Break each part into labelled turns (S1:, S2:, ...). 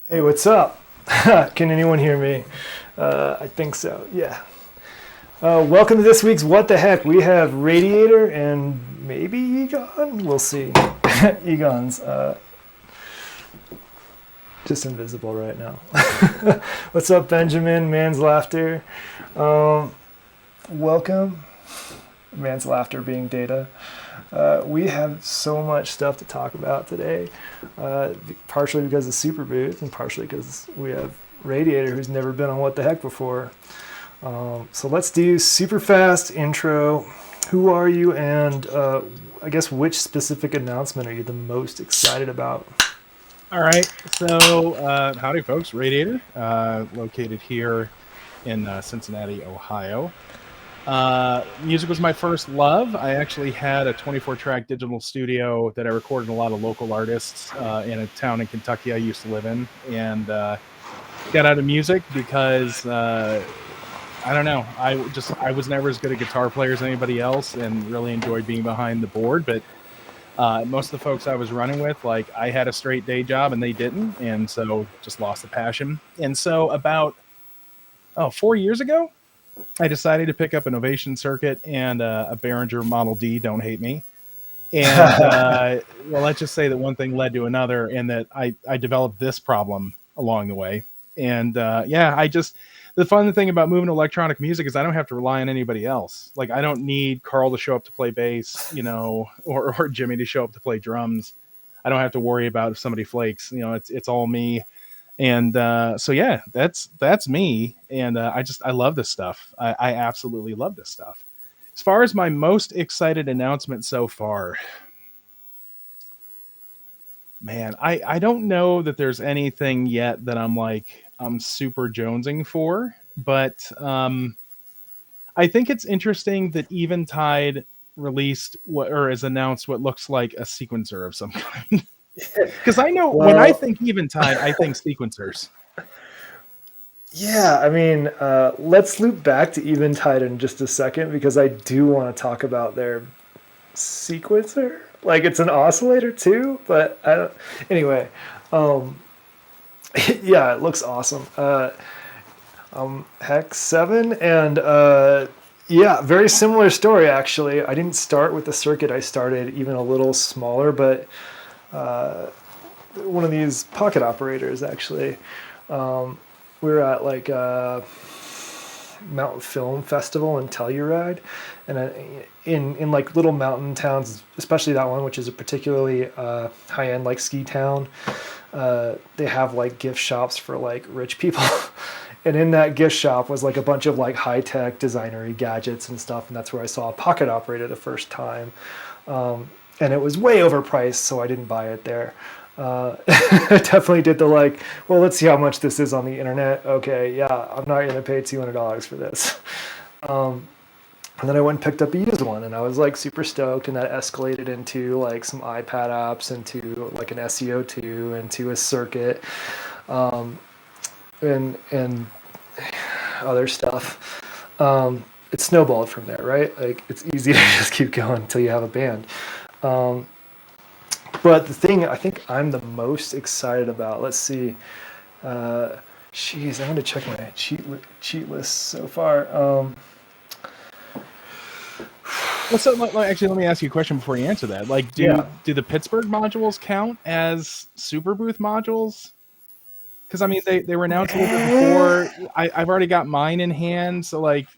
S1: Hey, what's up? Can anyone hear me? I think so. Yeah. Welcome to this week's What the Heck. We have Radiator and maybe Egon. We'll see. Egon's just invisible right now. What's up, Benjamin? Man's laughter. Um, welcome. Man's laughter being data. We have so much stuff to talk about today, partially because of Super Booth and partially because we have Radiator, who's never been on What the Heck before. So let's do super fast intro. Who are you, and I guess which specific announcement are you the most excited about?
S2: All right. So, howdy, folks. Radiator, located here in Cincinnati, Ohio. Music was my first love. I actually had a 24-track digital studio that I recorded a lot of local artists in a town in Kentucky I used to live in, and got out of music because I don't know. I was never as good a guitar player as anybody else, and really enjoyed being behind the board, but most of the folks I was running with, like I had a straight day job and they didn't, and so just lost the passion. And so about 4 years ago, I decided to pick up an Ovation circuit and a Behringer Model D. Don't hate me. And well, let's just say that one thing led to another, and that I developed this problem along the way. And yeah, I just the fun thing about moving to electronic music is I don't have to rely on anybody else. Like I don't need Carl to show up to play bass, or Jimmy to show up to play drums. I don't have to worry about if somebody flakes. It's all me. And so yeah, that's me. And I love this stuff. I absolutely love this stuff. As far as my most excited announcement so far, man, I don't know that there's anything yet that I'm super jonesing for, but I think it's interesting that Eventide released what or has announced what looks like a sequencer of some kind. Because I know when I
S1: Well,
S2: think Eventide, I think sequencers.
S1: yeah, I mean, let's loop back to Eventide in just a second because I do want to talk about their sequencer. Like it's an oscillator too, but I don't, anyway. Um, yeah, it looks awesome. Hex 7 and yeah, very similar story actually. I didn't start with the circuit. I started even a little smaller, but one of these pocket operators actually. We were at like Mountain Film Festival in Telluride, and in like little mountain towns, especially that one, which is a particularly high end like ski town. They have like gift shops for like rich people. And in that gift shop was like a bunch of like high tech designery gadgets and stuff, and that's where I saw a pocket operator the first time. And it was way overpriced, so I didn't buy it there. I definitely did the like, well, let's see how much this is on the internet. Okay, yeah, I'm not going to pay $200 for this. And then I went and picked up a used one, and I was like super stoked, and that escalated into like some iPad apps, into like an SEO2, into a circuit, and other stuff. It snowballed from there, right? Like it's easy to just keep going until you have a band. Um, but the thing I think I'm the most excited about, let's see, jeez, I'm gonna check my cheat list so far.
S2: Well, so actually, let me ask you a question before you answer that. Like, do
S1: Yeah,
S2: do the Pittsburgh modules count as Super Booth modules? Because I mean, they were announced a little bit before. I've already got mine in hand, so like,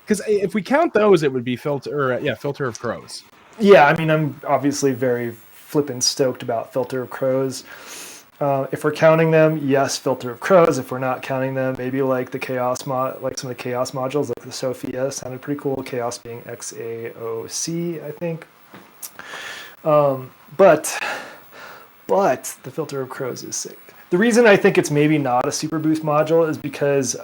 S2: because if we count those, it would be Filter of Crows.
S1: yeah. I mean, I'm obviously very flippin' stoked about Filter of Crows. If we're counting them, yes, Filter of Crows. If we're not counting them, maybe like the Chaos like some of the Chaos modules, like the Sophia sounded pretty cool. Chaos being XAOC, I think. But the Filter of Crows is sick. The reason I think it's maybe not a Super Boost module is because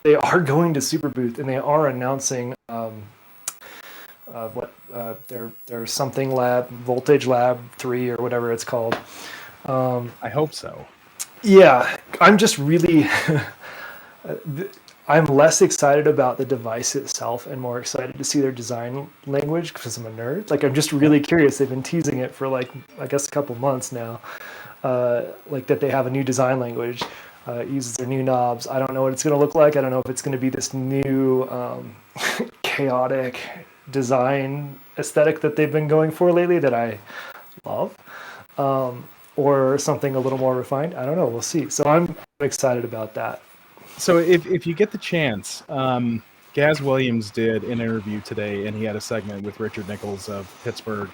S1: they are going to Super Boost and they are announcing what their something lab, Voltage Lab 3 or whatever it's called.
S2: I hope so.
S1: Yeah, I'm just really I'm less excited about the device itself and more excited to see their design language because I'm a nerd. Like I'm just
S2: Yeah.
S1: really curious. They've been teasing it for like I guess a couple months now. like that they have a new design language. It uses their new knobs. I don't know what it's going to look like. I don't know if it's going to be this new chaotic design aesthetic that they've been going for lately that I love, or something a little more refined. I don't know. We'll see. So I'm excited about that.
S2: So if you get the chance, Gaz Williams did an interview today, and he had a segment with Richard Nichols of Pittsburgh.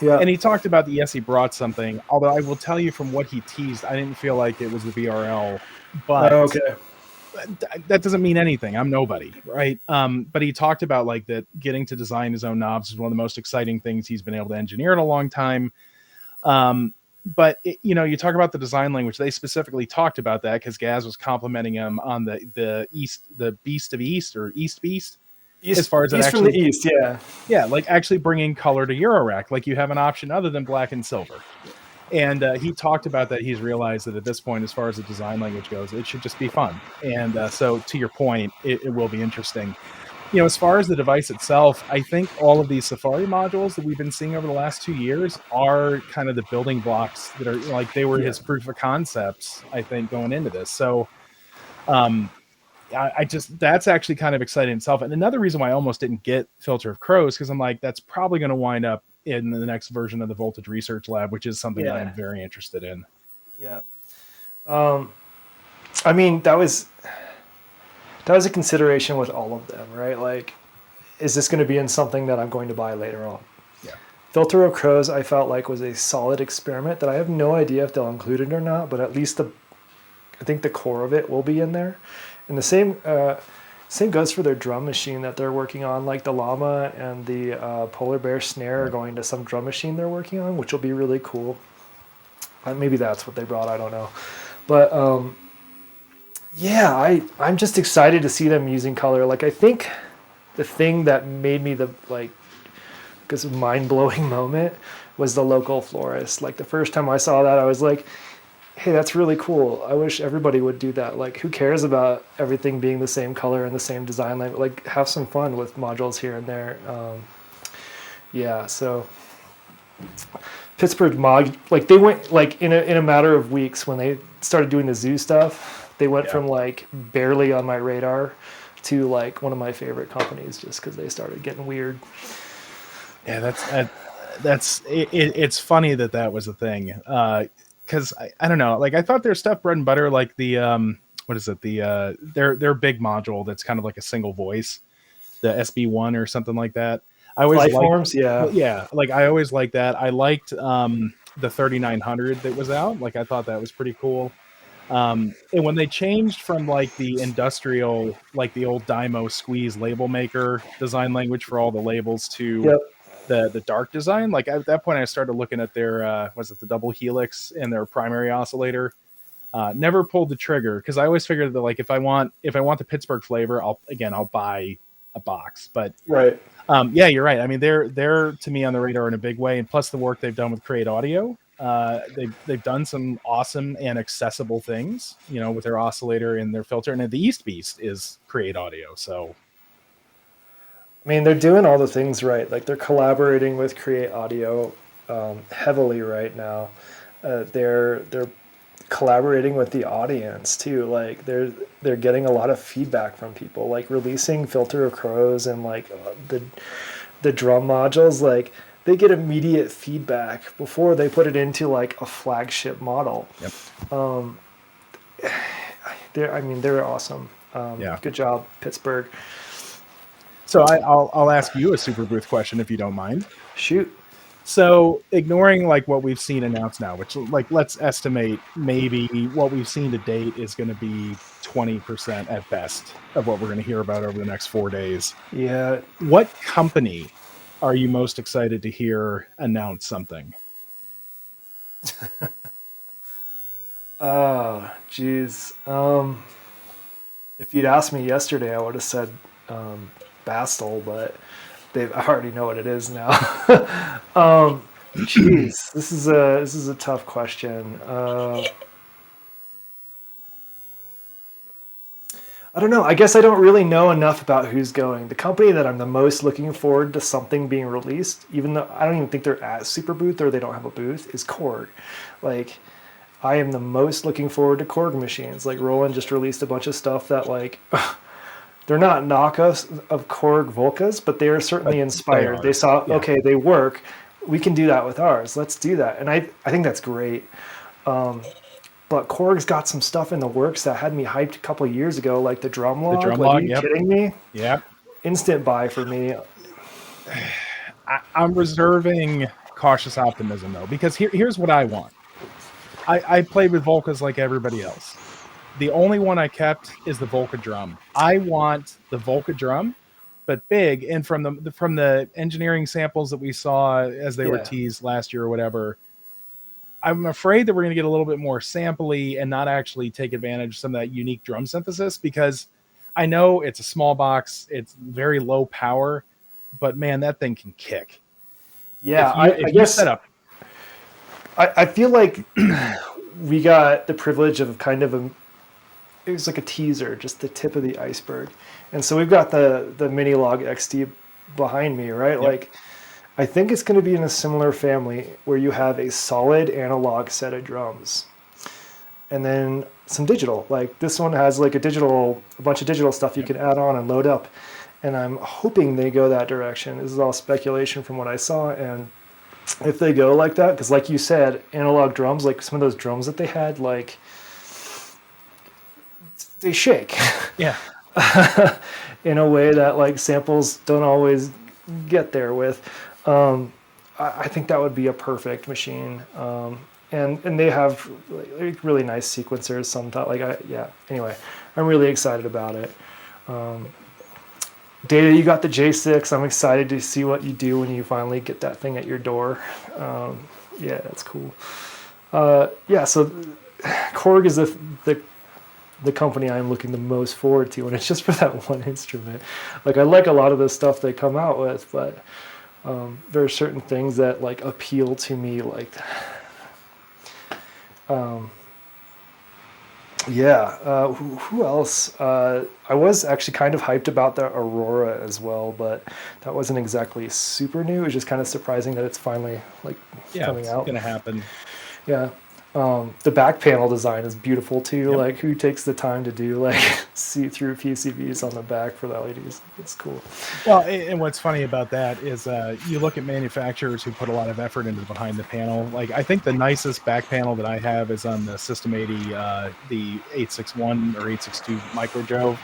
S1: Yeah.
S2: And he talked about the yes, he brought something. Although I will tell you from what he teased, I didn't feel like it was the VRL. But
S1: okay.
S2: That doesn't mean anything. I'm nobody, right? But he talked about like that getting to design his own knobs is one of the most exciting things he's been able to engineer in a long time. But you talk about the design language. They specifically talked about that because Gaz was complimenting him on the Beast of East or East Beast. As far as
S1: East from the East,
S2: yeah, like actually bringing color to Eurorack, like you have an option other than black and silver. And he talked about that. He's realized that at this point, as far as the design language goes, it should just be fun. And so, to your point, it will be interesting. As far as the device itself, I think all of these Safari modules that we've been seeing over the last 2 years are kind of the building blocks that are like they were his proof of concepts, I think, going into this. So I just, that's actually kind of exciting itself. And another reason why I almost didn't get Filter of Crows, because I'm like, that's probably going to wind up in the next version of the Voltage Research Lab, which is something that I'm very interested in.
S1: Yeah. I mean, that was a consideration with all of them, right? Like, is this going to be in something that I'm going to buy later on?
S2: Yeah.
S1: Filter of Crows, I felt like was a solid experiment that I have no idea if they'll include it or not, but at least I think the core of it will be in there. And the same goes for their drum machine that they're working on, like the Llama and the Polar Bear snare are going to some drum machine they're working on, which will be really cool. Maybe that's what they brought, I don't know. But yeah, I'm just excited to see them using color. Like, I think the thing that made me this mind-blowing moment was the local florist. Like, the first time I saw that, I was like, hey, that's really cool. I wish everybody would do that. Like, who cares about everything being the same color and the same design? Like, have some fun with modules here and there. Yeah, so Pittsburgh like they went like in a matter of weeks when they started doing the zoo stuff. They went from like barely on my radar to like one of my favorite companies just because they started getting weird.
S2: Yeah, it's funny that was a thing. Because I don't know, like I thought their stuff bread and butter, like the what is it, the their big module that's kind of like a single voice, the SB1 or something like that. I always
S1: Lifeforms,
S2: yeah, like I always liked that. I liked the 3900 that was out. Like I thought that was pretty cool. And when they changed from like the industrial, like the old Dymo Squeeze label maker design language for all the labels to the dark design, like at that point I started looking at their was it the double helix and their primary oscillator. Never pulled the trigger because I always figured that like if I want the Pittsburgh flavor, I'll buy a box. But
S1: right.
S2: Yeah, you're right. I mean, they're to me on the radar in a big way, and plus the work they've done with Create Audio. They've done some awesome and accessible things, with their oscillator and their filter. And the East Beast is Create Audio, so.
S1: I mean, they're doing all the things right. Like they're collaborating with Create Audio heavily right now. They're collaborating with the audience too. Like they're getting a lot of feedback from people. Like releasing Filter of Crows and like the drum modules. Like they get immediate feedback before they put it into like a flagship model.
S2: Yep.
S1: They're awesome.
S2: Yeah.
S1: Good job, Pittsburgh.
S2: So I'll ask you a Super Booth question if you don't mind.
S1: Shoot.
S2: So ignoring like what we've seen announced now, which like let's estimate maybe what we've seen to date is going to be 20% at best of what we're going to hear about over the next 4 days.
S1: Yeah.
S2: What company are you most excited to hear announce something?
S1: Oh, geez. If you'd asked me yesterday, I would have said Bastel, but I already know what it is now. Jeez, this is a tough question. I don't know. I guess I don't really know enough about who's going. The company that I'm the most looking forward to something being released, even though I don't even think they're at Super Booth or they don't have a booth, is Korg. Like, I am the most looking forward to Korg machines. Like Roland just released a bunch of stuff that like they're not knockoffs of Korg Volcas, but they are
S2: But
S1: certainly
S2: they
S1: inspired.
S2: are.
S1: They saw,
S2: Yeah.
S1: okay, they work. We can do that with ours. Let's do that. And I think that's great. But Korg's got some stuff in the works that had me hyped a couple of years ago, like the drum
S2: The
S1: log.
S2: drum
S1: Like, are
S2: log.
S1: you
S2: Yep.
S1: kidding me?
S2: Yep.
S1: Instant buy for me.
S2: I'm reserving cautious optimism though, because here's what I want. I played with Volcas like everybody else. The only one I kept is the Volca drum. I want the Volca drum, but big. And from the engineering samples that we saw as they were
S1: Yeah.
S2: teased last year or whatever, I'm afraid that we're going to get a little bit more sampley and not actually take advantage of some of that unique drum synthesis, because I know it's a small box, it's very low power, but man, that thing can kick.
S1: Yeah,
S2: If
S1: I
S2: you
S1: guess
S2: set up,
S1: I feel like we got the privilege of kind of it was like a teaser, just the tip of the iceberg. And so we've got the Minilog XD behind me, right?
S2: Yep.
S1: Like, I think it's going to be in a similar family where you have a solid analog set of drums and then some digital. Like this one has like a bunch of digital stuff you can add on and load up. And I'm hoping they go that direction. This is all speculation from what I saw. And if they go like that, because like you said, analog drums, like some of those drums that they had, like they shake
S2: yeah,
S1: in a way that like samples don't always get there with. I think that would be a perfect machine. And they have like really nice sequencers. Some thought Anyway, I'm really excited about it. Data, you got the J6. I'm excited to see what you do when you finally get that thing at your door. Yeah, that's cool. So Korg is the company I'm looking the most forward to, and it's just for that one instrument. Like I like a lot of the stuff they come out with, but there are certain things that like appeal to me. Like, who else? I was actually kind of hyped about the Aurora as well, but that wasn't exactly super new. It was just kind of surprising that it's finally like coming
S2: it's
S1: out.
S2: gonna happen.
S1: Yeah. The back panel design is beautiful too.
S2: Yep.
S1: Like who takes the time to do like see-through PCBs on the back for the LEDs? It's cool.
S2: Well, and what's funny about that is you look at manufacturers who put a lot of effort into behind the panel. Like I think the nicest back panel that I have is on the System 80, the 861 or 862 Micro Jove.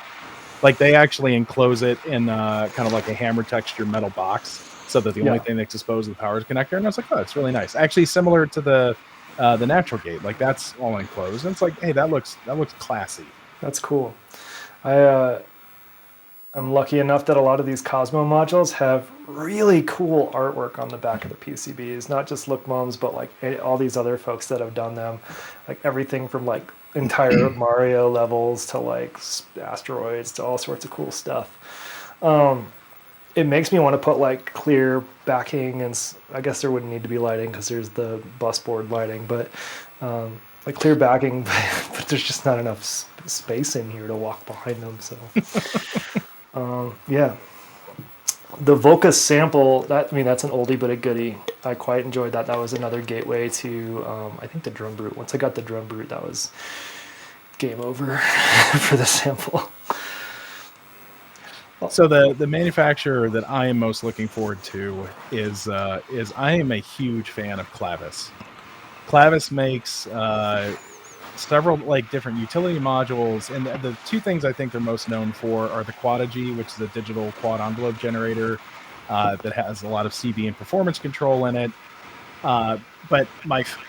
S2: Like they actually enclose it in kind of like a hammer texture metal box, so that the only thing that's exposed is the power connector. And I was like, oh, it's really nice. Actually, similar to the Natural Gate, like that's all enclosed, and it's like, hey, that looks classy.
S1: That's cool. I'm lucky enough that a lot of these Cosmo modules have really cool artwork on the back of the PCBs, not just Look Mums, but like all these other folks that have done them, like everything from like entire Mario levels to like asteroids to all sorts of cool stuff. It makes me want to put like clear backing, and I guess there wouldn't need to be lighting because there's the bus board lighting, but like clear backing, but there's just not enough space in here to walk behind them. So the Volca sample, that's an oldie but a goodie. I quite enjoyed that. That was another gateway to I think the Drum Brute. Once I got the Drum Brute, that was game over for the sample.
S2: So the manufacturer that I am most looking forward to is I am a huge fan of Clavis. Clavis makes several like different utility modules, and the two things I think they're most known for are the Quadigy, which is a digital quad envelope generator that has a lot of CV and performance control in it. But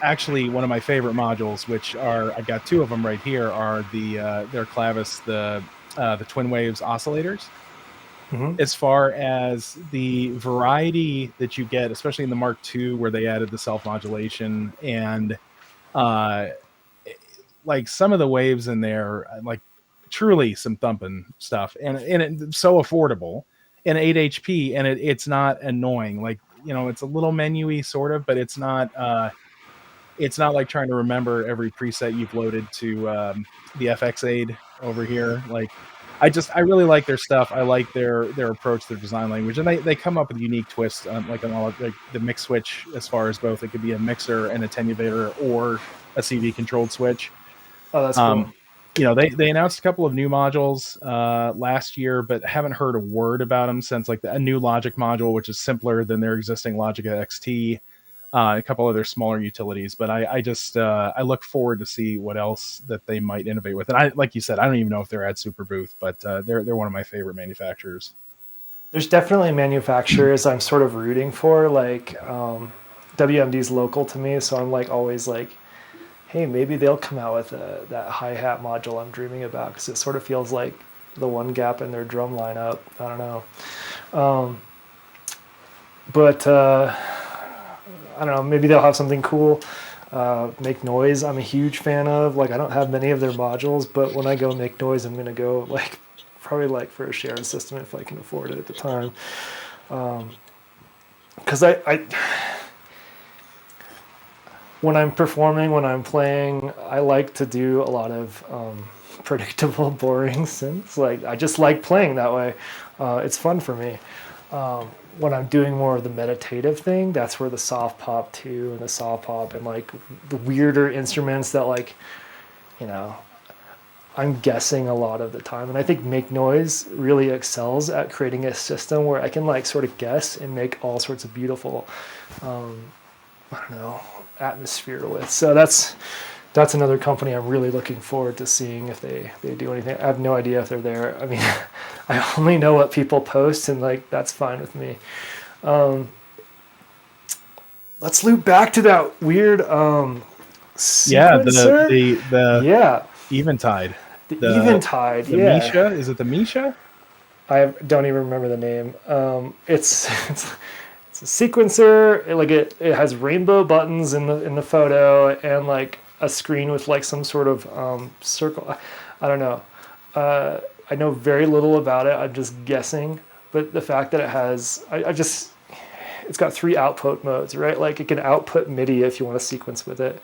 S2: actually one of my favorite modules, which I got two of them right here, are their Clavis the Twin Waves oscillators. Mm-hmm. As far as the variety that you get, especially in the Mark II, where they added the self-modulation, and like some of the waves in there, like truly some thumping stuff, and it's so affordable, and 8 HP, and it's not annoying. Like, you know, it's a little menu-y sort of, but it's not like trying to remember every preset you've loaded to the FX Aid over here. Like, I really like their stuff. I like their approach, their design language, and they come up with unique twists on like the mix switch, as far as both it could be a mixer, an attenuator, or a CV controlled switch.
S1: Oh, that's cool.
S2: They announced a couple of new modules last year, but haven't heard a word about them since like a new Logic module, which is simpler than their existing Logic XT, a couple other smaller utilities. But I look forward to see what else that they might innovate with. And I, like you said, I don't even know if they're at Super Booth, but they're one of my favorite manufacturers.
S1: There's definitely manufacturers I'm sort of rooting for. Like WMD's local to me, so I'm like always like, hey, maybe they'll come out with that hi-hat module I'm dreaming about, because it sort of feels like the one gap in their drum lineup. I don't know. But I don't know, maybe they'll have something cool. Make Noise, I'm a huge fan of. Like, I don't have many of their modules, but when I go Make Noise, I'm going to go like probably like for a shared system if I can afford it at the time. Because I when I'm performing, when I'm playing, I like to do a lot of predictable, boring synths. Like, I just like playing that way. It's fun for me. When I'm doing more of the meditative thing, that's where the soft pop 2 and the soft pop and like the weirder instruments that like, you know, I'm guessing a lot of the time. And I think Make Noise really excels at creating a system where I can like sort of guess and make all sorts of beautiful, I don't know, atmosphere with. So that's another company I'm really looking forward to seeing if they do anything. I have no idea if they're there. I mean, I only know what people post, and like that's fine with me. Let's loop back to that weird sequencer.
S2: The Eventide.
S1: The Eventide.
S2: The
S1: yeah.
S2: Misha. Is it the Misha?
S1: I don't even remember the name. It's a sequencer. It has rainbow buttons in the photo, and like a screen with like some sort of circle. I don't know. I know very little about it. I'm just guessing. But the fact that it has, it's got 3 output modes, right? Like, it can output MIDI if you want to sequence with it. It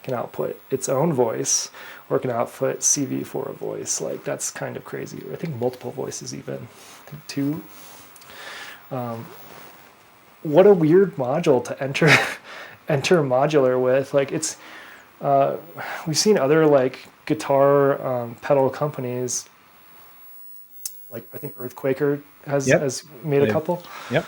S1: can output its own voice, or it can output CV for a voice. Like, that's kind of crazy. I think multiple voices even. I think 2. What a weird module to enter modular with. Like, it's we've seen other like guitar pedal companies, like I think Earthquaker has made a couple.
S2: Yep.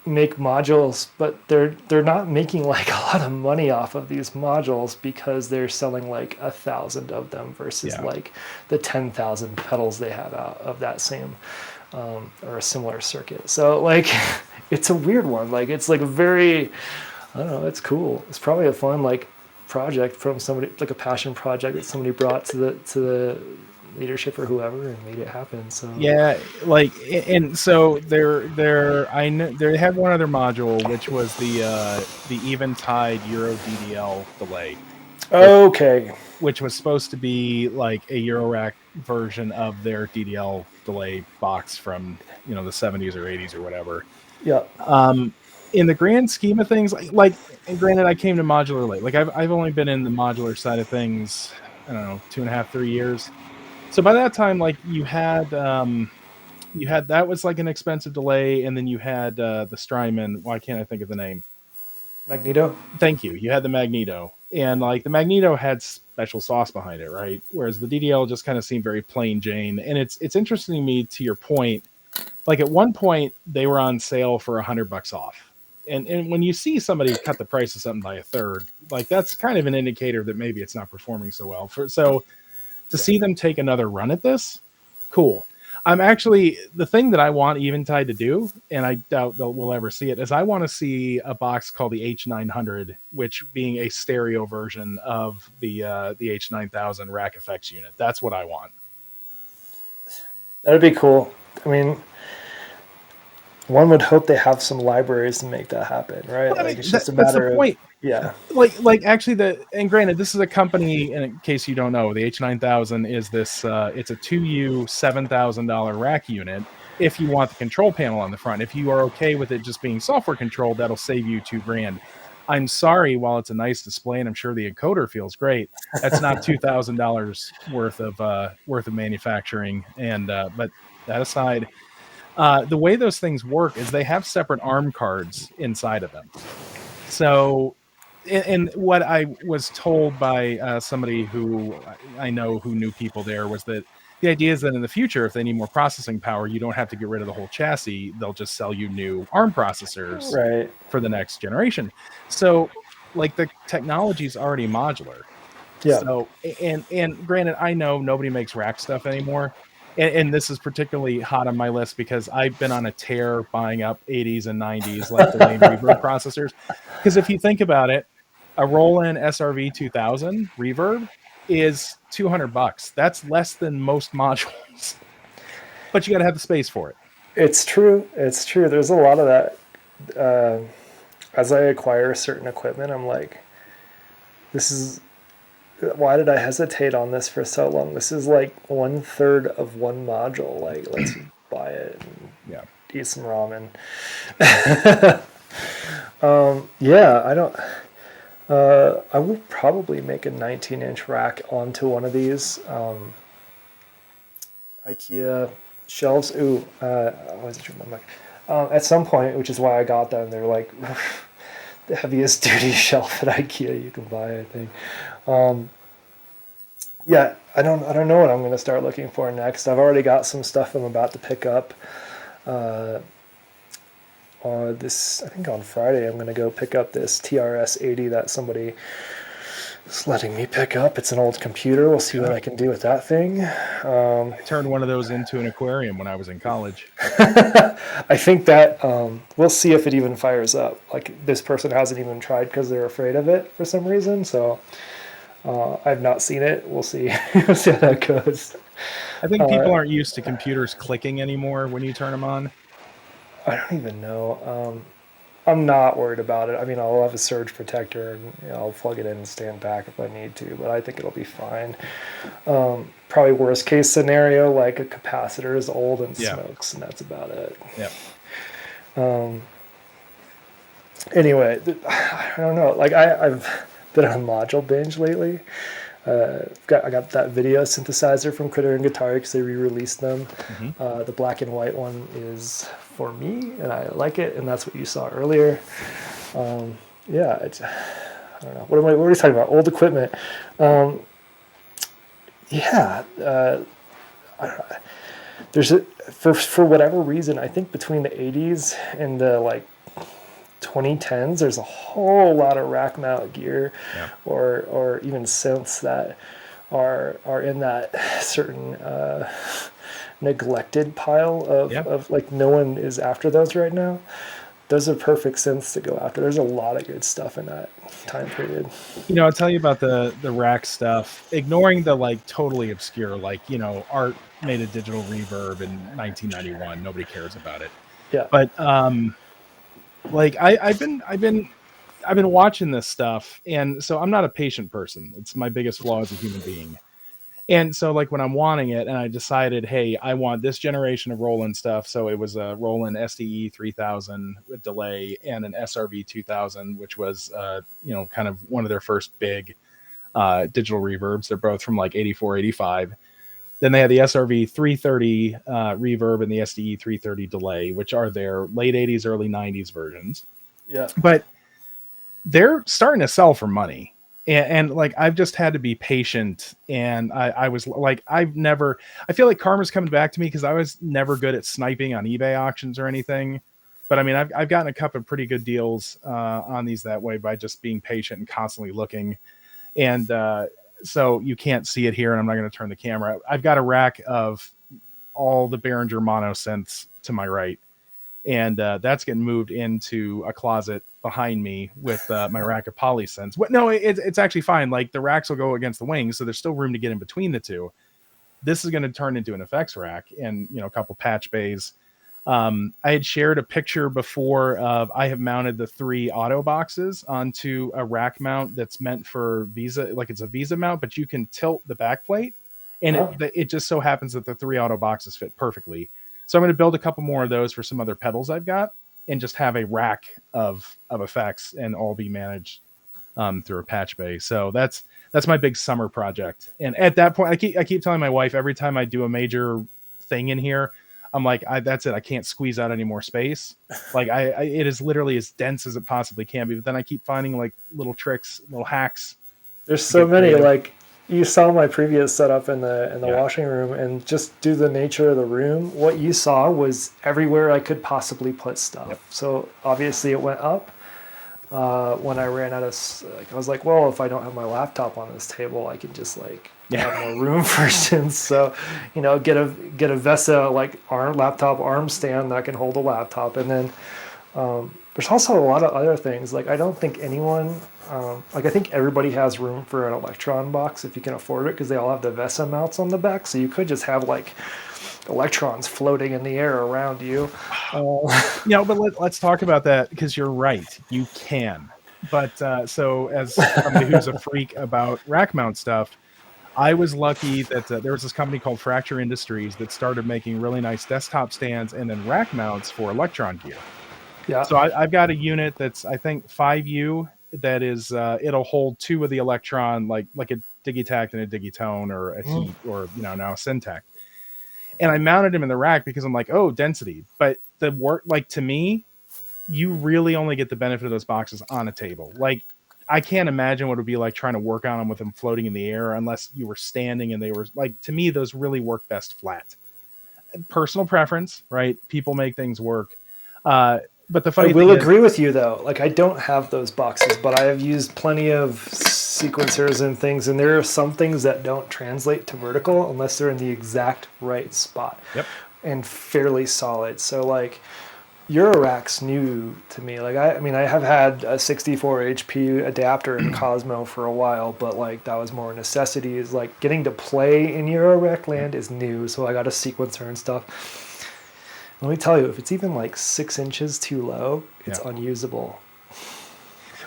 S1: Make modules, but they're not making like a lot of money off of these modules because they're selling like 1,000 of them versus like the 10,000 pedals they have out of that same or a similar circuit. So like it's a weird one. Like, it's like a very, I don't know, it's cool. It's probably a fun like project from somebody, like a passion project that somebody brought to the leadership or whoever and made it happen. So
S2: yeah, like, and so I know they had one other module, which was the Eventide Euro DDL delay.
S1: Okay.
S2: Which was supposed to be like a Eurorack version of their DDL delay box from the 70s or 80s or whatever.
S1: Yeah.
S2: In the grand scheme of things, like, and granted, I came to modular late. Like, I've only been in the modular side of things, I don't know, 2.5, 3 years. So by that time, like, you had that was like an expensive delay, and then you had the Strymon. Why can't I think of the name?
S1: Magneto.
S2: Thank you. You had the Magneto, and like the Magneto had special sauce behind it, right? Whereas the DDL just kind of seemed very plain Jane. And it's interesting to me, to your point. Like, at one point they were on sale for $100 off, and when you see somebody cut the price of something by a third, like, that's kind of an indicator that maybe it's not performing so well. To see them take another run at this, cool. I'm actually, the thing that I want Eventide to do, and I doubt we'll ever see it, is I want to see a box called the H900, which being a stereo version of the H9000 Rack Effects unit. That's what I want.
S1: That'd be cool. I mean, one would hope they have some libraries to make that happen, right?
S2: Well,
S1: like, it's just a matter of
S2: yeah. Like actually, and granted, this is a company, and in case you don't know, the H9000 is this. It's a 2U $7,000 rack unit. If you want the control panel on the front, if you are okay with it just being software controlled, that'll save you $2,000. I'm sorry, while it's a nice display and I'm sure the encoder feels great, that's not $2,000 worth of manufacturing. And but that aside, the way those things work is they have separate ARM cards inside of them. So And what I was told by somebody who I know who knew people there was that the idea is that in the future, if they need more processing power, you don't have to get rid of the whole chassis. They'll just sell you new ARM processors
S1: Right.
S2: for the next generation. So, like, the technology is already modular.
S1: Yeah.
S2: So, and granted, I know nobody makes rack stuff anymore, and this is particularly hot on my list because I've been on a tear buying up 80s and 90s like delay and reverb processors. Because if you think about it, a Roland SRV 2000 reverb is $200. That's less than most modules, but you got to have the space for it.
S1: It's true. It's true. There's a lot of that. As I acquire certain equipment, I'm like, this is why did I hesitate on this for so long? This is like 1/3 of one module. Like, let's buy it and
S2: Yeah.
S1: eat some ramen. Yeah, I don't. I will probably make a 19-inch rack onto one of these IKEA shelves. Ooh, I was my mic. At some point, which is why I got them. They're like the heaviest duty shelf at IKEA you can buy, I think. Yeah, I don't know what I'm going to start looking for next. I've already got some stuff I'm about to pick up. This, I think on Friday, I'm going to go pick up this TRS 80 that somebody is letting me pick up. It's an old computer. We'll see what I can do with that thing.
S2: I turned one of those into an aquarium when I was in college.
S1: I think that we'll see if it even fires up. Like, this person hasn't even tried because they're afraid of it for some reason. So I've not seen it. We'll see. We'll see how that goes.
S2: I think people aren't used to computers clicking anymore when you turn them on.
S1: I don't even know. I'm not worried about it. I mean, I'll have a surge protector and I'll plug it in and stand back if I need to, but I think it'll be fine. Probably worst case scenario, like a capacitor is old and smokes, and that's about it.
S2: Yeah.
S1: Anyway, I don't know. Like, I've been on a module binge lately. I got that video synthesizer from Critter and Guitar because they re-released them.
S2: Mm-hmm.
S1: The black and white one is for me, and I like it, and that's what you saw earlier. Yeah, I don't know. What are we talking about? Old equipment. Yeah, there's for whatever reason, I think between the 80s and the like 2010s, there's a whole lot of rack mount gear, or even synths that are in that certain neglected pile of like, no one is after those right now. Those are perfect synths to go after. There's a lot of good stuff in that time period.
S2: You know, I'll tell you about the rack stuff, ignoring the like totally obscure, like, you know, Art made a digital reverb in 1991. Nobody cares about it.
S1: Yeah.
S2: But like I've been watching this stuff, and so I'm not a patient person. It's my biggest flaw as a human being. And so, like, when I'm wanting it, and I decided, hey, I want this generation of Roland stuff. So it was a Roland SDE 3000 with delay and an SRV 2000, which was, you know, kind of one of their first big digital reverbs. They're both from like 84, 85. Then they had the SRV 330 reverb and the SDE 330 delay, which are their late 80s, early 90s versions.
S1: Yeah.
S2: But they're starting to sell for money. And like, I've just had to be patient. And I was like, I feel like karma's coming back to me because I was never good at sniping on eBay auctions or anything. But I mean, I've gotten a couple of pretty good deals on these that way by just being patient and constantly looking. And so you can't see it here, and I'm not going to turn the camera. I've got a rack of all the Behringer mono synths to my right. And that's getting moved into a closet behind me with my rack of poly synths. No, it's actually fine. Like, the racks will go against the wings, so there's still room to get in between the two. This is going to turn into an effects rack and, you know, a couple patch bays. I had shared a picture before of I have mounted the 3 auto boxes onto a rack mount that's meant for Visa. Like, it's a Visa mount, but you can tilt the back plate, and it just so happens that the 3 auto boxes fit perfectly. So I'm going to build a couple more of those for some other pedals I've got, and just have a rack of effects, and all be managed through a patch bay. So that's my big summer project. And at that point, I keep telling my wife, every time I do a major thing in here, I'm like, that's it. I can't squeeze out any more space. Like it is literally as dense as it possibly can be. But then I keep finding like little tricks, little hacks
S1: There's
S2: to
S1: so
S2: get
S1: many.
S2: creative.
S1: Like you saw my previous setup in the
S2: Yeah.
S1: washing room, and just due to the nature of the room, what you saw was everywhere I could possibly put stuff.
S2: Yep.
S1: So obviously it went up. When I ran out of, like, I was like, well, if I don't have my laptop on this table, I can just like
S2: Yeah.
S1: have more room for instance. So, get a VESA like laptop arm stand that can hold a laptop, and then there's also a lot of other things. Like I don't think anyone, like I think everybody has room for an Electron box if you can afford it, because they all have the VESA mounts on the back. So you could just have like electrons floating in the air around you.
S2: But let's talk about that, because you're right. You can. But so as somebody who's a freak about rack mount stuff, I was lucky that there was this company called Fracture Industries that started making really nice desktop stands and then rack mounts for Electron gear.
S1: Yeah.
S2: So I've got a unit that's, I think, 5U, that is it'll hold 2 of the Electron, like a Digitact and a Digitone, or a Heat, or now a Syntec. And I mounted him in the rack because I'm like, oh, density. But the work, like, to me, you really only get the benefit of those boxes on a table. Like, I can't imagine what it would be like trying to work on them with them floating in the air, unless you were standing and they were like, to me, those really work best flat. Personal preference, right? People make things work. But the funny
S1: I will
S2: thing
S1: agree with you though. Like I don't have those boxes, but I have used plenty of sequencers and things, and there are some things that don't translate to vertical unless they're in the exact right spot.
S2: Yep.
S1: And fairly solid. So like Eurorack's new to me. Like I mean I have had a 64 HP adapter in Cosmo for a while, but like that was more necessity. Is like getting to play in Eurorack land is new, so I got a sequencer and stuff. Let me tell you, if it's even like 6 inches too low, it's unusable.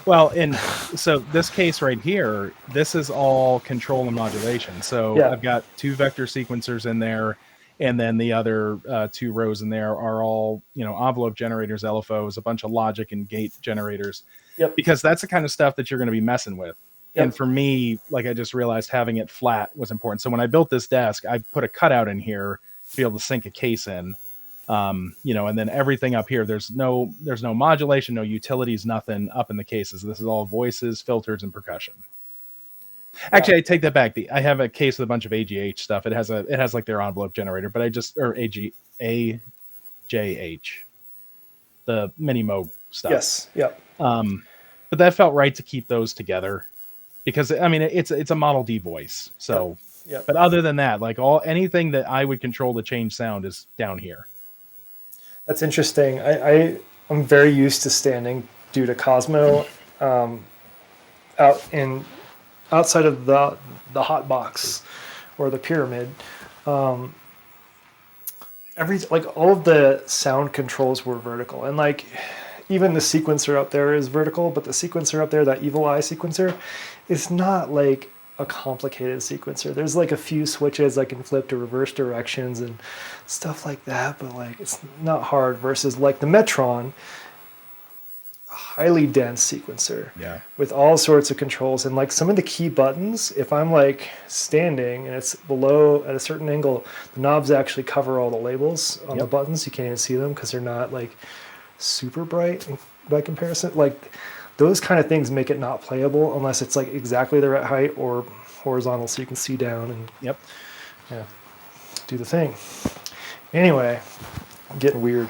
S2: Well, and so this case right here, this is all control and modulation. So I've got 2 vector sequencers in there, and then the other 2 rows in there are all, envelope generators, LFOs, a bunch of logic and gate generators.
S1: Yep.
S2: Because that's the kind of stuff that you're going to be messing with.
S1: Yep.
S2: And for me, like, I just realized having it flat was important. So when I built this desk, I put a cutout in here to be able to sink a case in. And then everything up here, there's no modulation, no utilities, nothing up in the cases. This is all voices, filters, and percussion. Actually, I take that back. I have a case with a bunch of AGH stuff. It has like their envelope generator, but AJH, the mini Moog stuff.
S1: Yes. Yep.
S2: But that felt right to keep those together, because I mean it's a Model D voice. So,
S1: Yep.
S2: But other than that, like anything that I would control to change sound is down here.
S1: That's interesting. I'm very used to standing due to Cosmo outside of the hot box or the pyramid. All of the sound controls were vertical, and like even the sequencer up there is vertical, but the sequencer up there, that Evil Eye sequencer, is not like a complicated sequencer. There's like a few switches I can flip to reverse directions and stuff like that, but like it's not hard, versus like the Metron, highly dense sequencer with all sorts of controls, and like some of the key buttons, if I'm like standing and it's below at a certain angle, the knobs actually cover all the labels on the buttons. You can't even see them because they're not like super bright by comparison. Like those kind of things make it not playable unless it's like exactly the right height or horizontal so you can see down and do the thing. Anyway, I'm getting weird.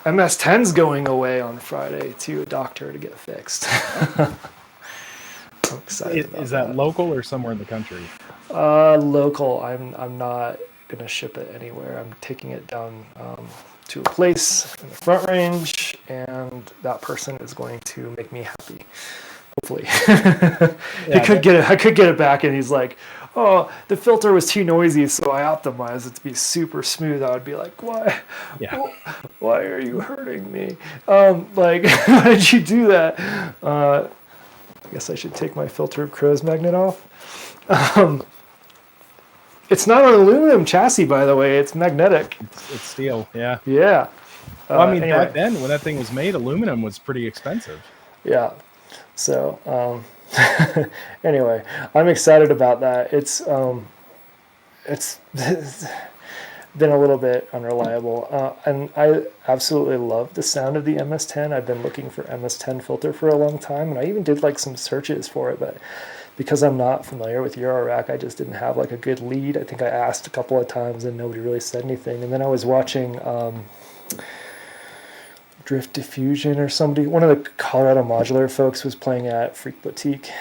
S1: MS-10's going away on Friday to a doctor to get fixed. I'm excited about
S2: Is that local or somewhere in the country?
S1: Local. I'm not gonna ship it anywhere. I'm taking it down to a place in the Front Range, and that person is going to make me happy. Hopefully, I could get it back, and he's like, "Oh, the filter was too noisy, so I optimized it to be super smooth." I would be like, "Why?
S2: Yeah.
S1: Why are you hurting me? Like, why did you do that?" I guess I should take my filter of crow's magnet off. It's not an aluminum chassis, by the way. It's magnetic.
S2: It's steel. Yeah.
S1: Yeah.
S2: Well, I mean, back then when that thing was made, aluminum was pretty expensive.
S1: Yeah. So, anyway, I'm excited about that. It's it's been a little bit unreliable. And I absolutely love the sound of the MS-10. I've been looking for MS-10 filter for a long time, and I even did like some searches for it, but because I'm not familiar with Eurorack, I just didn't have like a good lead. I think I asked a couple of times and nobody really said anything. And then I was watching Drift Diffusion or somebody, one of the Colorado Modular folks was playing at Freak Boutique,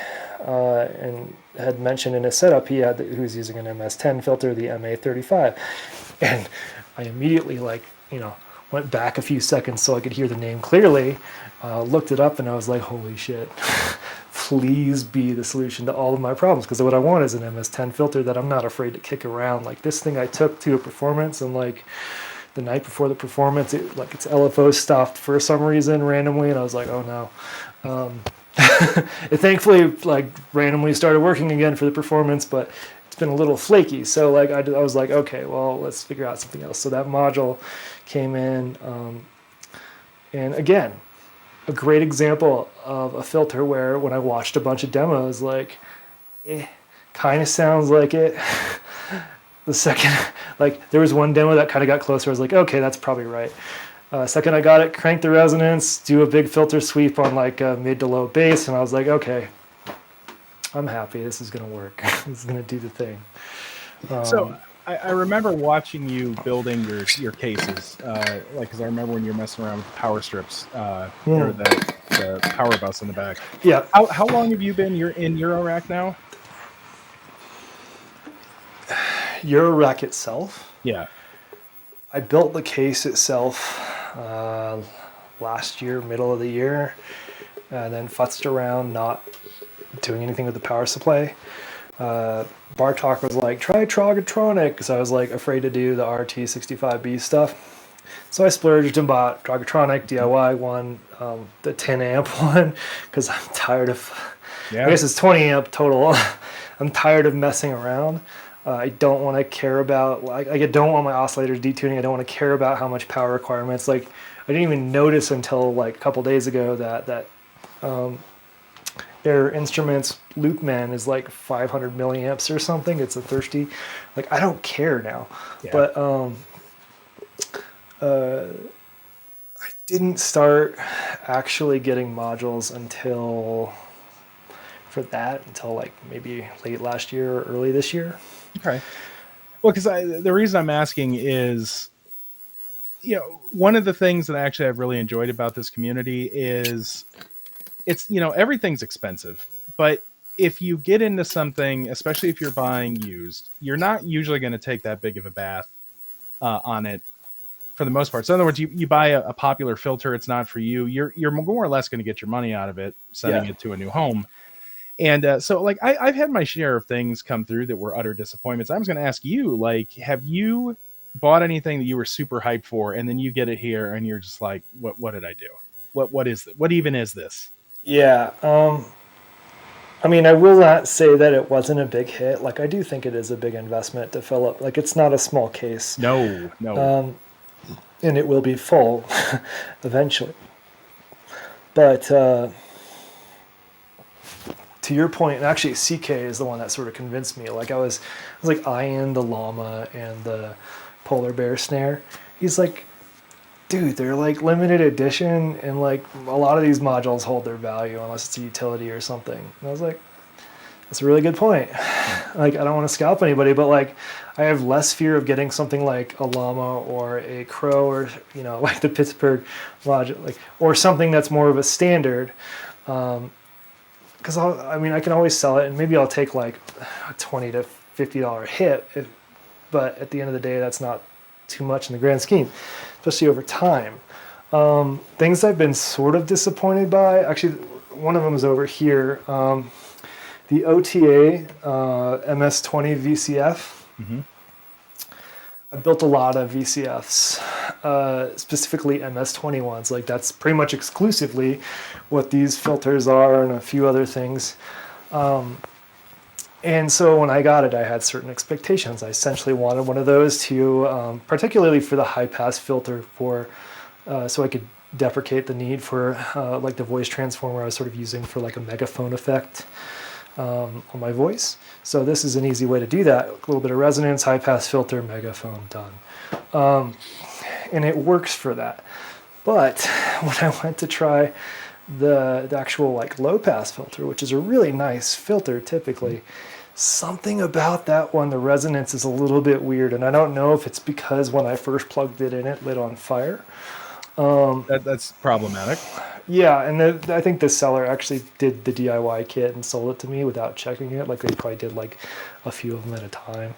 S1: and had mentioned in his setup he was using an MS-10 filter, the MA35, and I immediately went back a few seconds so I could hear the name clearly, looked it up, and I was like, holy shit. Please be the solution to all of my problems, because what I want is an MS-10 filter that I'm not afraid to kick around. Like this thing I took to a performance, and like the night before the performance, its LFO stopped for some reason randomly, and I was like, oh no. It thankfully randomly started working again for the performance, but it's been a little flaky. So I was like, okay, well, let's figure out something else. So that module came in, and again, a great example of a filter where when I watched a bunch of demos, kind of sounds like it. The second, there was one demo that kind of got closer. I was like, okay, that's probably right. Second I got it, crank the resonance, do a big filter sweep on mid to low bass, and I was like, okay, I'm happy. This is going to work. This is going to do the thing.
S2: So I remember watching you building your cases, because I remember when you were messing around with the power strips, or the power bus in the back.
S1: Yeah.
S2: How long have you been in Eurorack now?
S1: Eurorack itself?
S2: Yeah.
S1: I built the case itself last year, middle of the year, and then futzed around not doing anything with the power supply. Bartok was like, try Trogatronic, because I was afraid to do the RT65B stuff. So I splurged and bought Trogatronic DIY one, the 10 amp one, because I'm tired of, I guess it's 20 amp total. I'm tired of messing around. I don't want to care about, I don't want my oscillators detuning. I don't want to care about how much power requirements. I didn't even notice until a couple days ago that their instruments Loopman is 500 milliamps or something. It's a thirsty. I don't care now. Yeah. But I didn't start actually getting modules until maybe late last year or early this year.
S2: Okay. Well, because the reason I'm asking is, one of the things that actually I've really enjoyed about this community is it's, everything's expensive, but if you get into something, especially if you're buying used, you're not usually going to take that big of a bath on it for the most part. So in other words, you buy a popular filter, it's not for you. You're more or less going to get your money out of it, sending it to a new home. And so I've had my share of things come through that were utter disappointments. I was going to ask you, have you bought anything that you were super hyped for, and then you get it here and you're just like, what did I do? What is it? What even is this?
S1: Yeah. I mean, I will not say that it wasn't a big hit. I do think it is a big investment to fill up. It's not a small case.
S2: No.
S1: And it will be full eventually. But to your point, and actually CK is the one that sort of convinced me. I was eyeing the llama and the polar bear snare. He's like, dude, they're limited edition, and a lot of these modules hold their value unless it's a utility or something. And I was like, that's a really good point. I don't want to scalp anybody, but I have less fear of getting something like a llama or a crow, or the Pittsburgh module, or something that's more of a standard. Because I can always sell it, and maybe I'll take a $20 to $50 hit, but at the end of the day, that's not too much in the grand scheme, especially over time. Things I've been sort of disappointed by, actually, one of them is over here. The OTA MS-20 VCF. Mm-hmm. I built a lot of VCFs, specifically MS-20 ones. That's pretty much exclusively what these filters are, and a few other things. And so when I got it, I had certain expectations. I essentially wanted one of those to, particularly for the high-pass filter, so I could deprecate the need for the voice transformer I was sort of using for a megaphone effect. on my voice. So this is an easy way to do that. A little bit of resonance, high pass filter, megaphone, done. And it works for that. But when I went to try the actual like low pass filter, which is a really nice filter typically, something about that one, the resonance is a little bit weird. And I don't know if it's because when I first plugged it in, it lit on fire.
S2: That's problematic.
S1: Yeah, and I think the seller actually did the DIY kit and sold it to me without checking it. Like they probably did like a few of them at a time.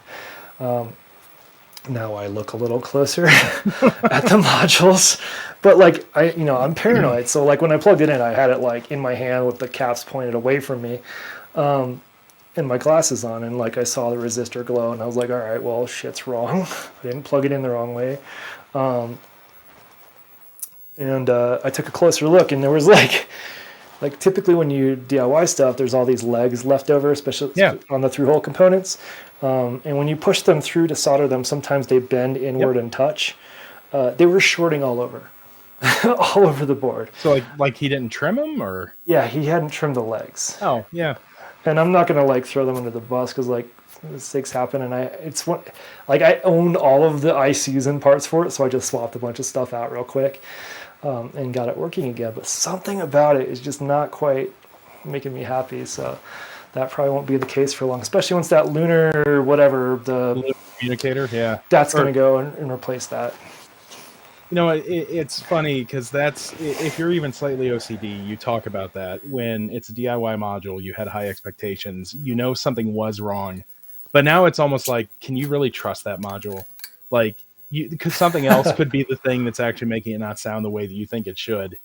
S1: Now I look a little closer at the modules, but like I'm paranoid. So like when I plugged it in, I had it like in my hand with the caps pointed away from me, and my glasses on, and like I saw the resistor glow, and I was like, all right, well, shit's wrong. I didn't plug it in the wrong way. And I took a closer look, and there was like typically when you DIY stuff, there's all these legs left over, especially on the through-hole components. And when you push them through to solder them, sometimes they bend inward and touch. They were shorting all over, all over the board.
S2: So like he didn't trim them, or?
S1: Yeah, he hadn't trimmed the legs.
S2: Oh, yeah.
S1: And I'm not gonna like throw them under the bus because like mistakes happen, and I owned all of the ICs and parts for it, so I just swapped a bunch of stuff out real quick. And got it working again. But something about it is just not quite making me happy. So that probably won't be the case for long, especially once that lunar whatever, the
S2: communicator,
S1: that's going to go and replace that.
S2: It's funny because if you're even slightly OCD, you talk about that. When it's a DIY module, you had high expectations. Something was wrong. But now it's almost like, can you really trust that module? Like, because something else could be the thing that's actually making it not sound the way that you think it should.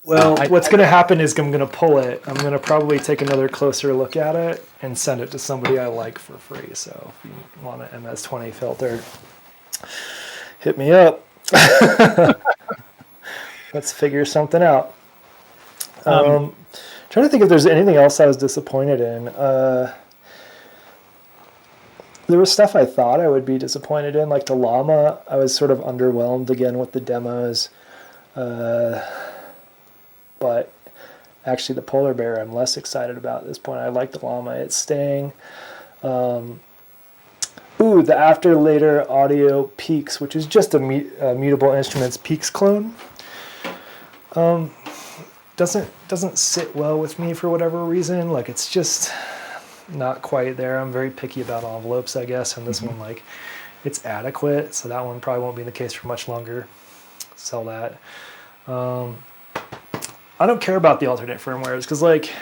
S1: Well, what's going to happen is I'm going to pull it. I'm going to probably take another closer look at it and send it to somebody I like for free. So if you want an MS-20 filter, hit me up. Let's figure something out. Trying to think if there's anything else I was disappointed in. There was stuff I thought I would be disappointed in, like the Llama. I was sort of underwhelmed again with the demos. But actually the Polar Bear I'm less excited about at this point. I like the Llama. It's staying. The After Later Audio Peaks, which is just a Mutable Instruments Peaks clone. Doesn't sit well with me for whatever reason. Like it's just not quite there. I'm very picky about envelopes, I guess, and this one, like, it's adequate, so that one probably won't be the case for much longer. Sell that. I don't care about the alternate firmwares because, like,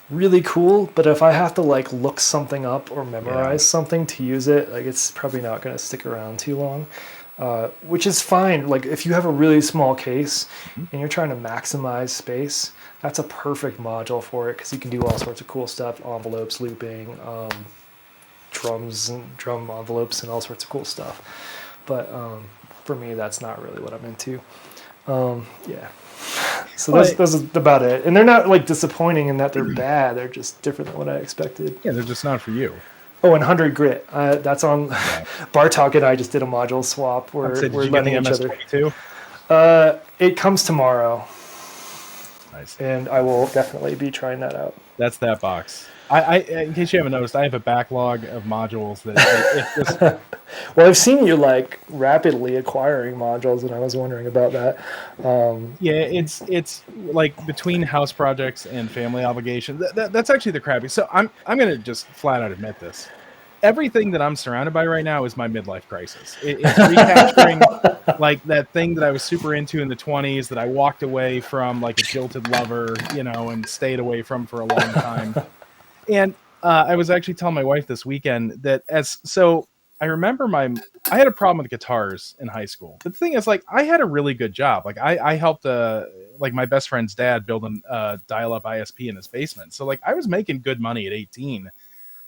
S1: really cool, but if I have to like look something up or memorize something to use it, like it's probably not going to stick around too long. Which is fine. Like if you have a really small case and you're trying to maximize space, that's a perfect module for it because you can do all sorts of cool stuff, envelopes, looping, drums and drum envelopes and all sorts of cool stuff. But for me, that's not really what I'm into. So those are about it. And they're not like disappointing in that they're bad. They're just different than what I expected.
S2: Yeah, they're just not for you.
S1: Oh, and 100 Grit. That's on. Bartok and I just did a module swap. We're letting each other. It comes tomorrow.
S2: Nice.
S1: And I will definitely be trying that out.
S2: That's that box. I in case you haven't noticed, I have a backlog of modules that.
S1: Well, I've seen you like rapidly acquiring modules, and I was wondering about that.
S2: It's like between house projects and family obligations. That's actually the crappy. So I'm gonna just flat out admit this. Everything that I'm surrounded by right now is my midlife crisis. It's recapturing like that thing that I was super into in the 20s that I walked away from like a jilted lover, and stayed away from for a long time. And I was actually telling my wife this weekend that I remember I had a problem with guitars in high school. But the thing is, like, I had a really good job. Like, I helped like my best friend's dad build a dial-up ISP in his basement. So like I was making good money at 18.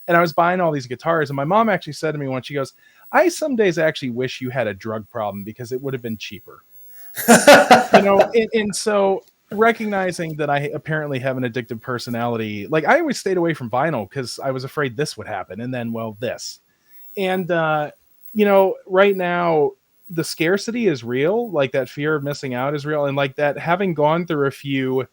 S2: And I was buying all these guitars. And my mom actually said to me once, she goes, I some days actually wish you had a drug problem because it would have been cheaper. And so recognizing that I apparently have an addictive personality, like I always stayed away from vinyl because I was afraid this would happen. And then, well, this. And, right now the scarcity is real. Like that fear of missing out is real. And like that, having gone through a few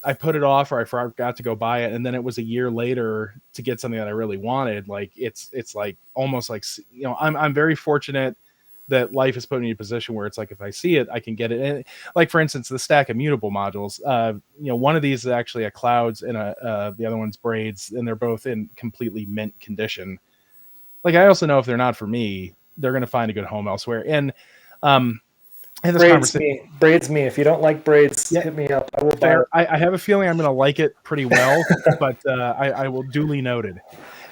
S2: I put it off or I forgot to go buy it, and then it was a year later to get something that I really wanted. Like it's like almost like, I'm very fortunate that life has put me in a position where it's like if I see it, I can get it. And like for instance, the stack of mutable modules. One of these is actually a clouds and the other one's braids, and they're both in completely mint condition. Like I also know if they're not for me, they're going to find a good home elsewhere. And in this conversation,
S1: braids me. If you don't like braids,
S2: yeah,
S1: hit me up. I will buy it.
S2: I have a feeling I'm going to like it pretty well, but I will duly noted.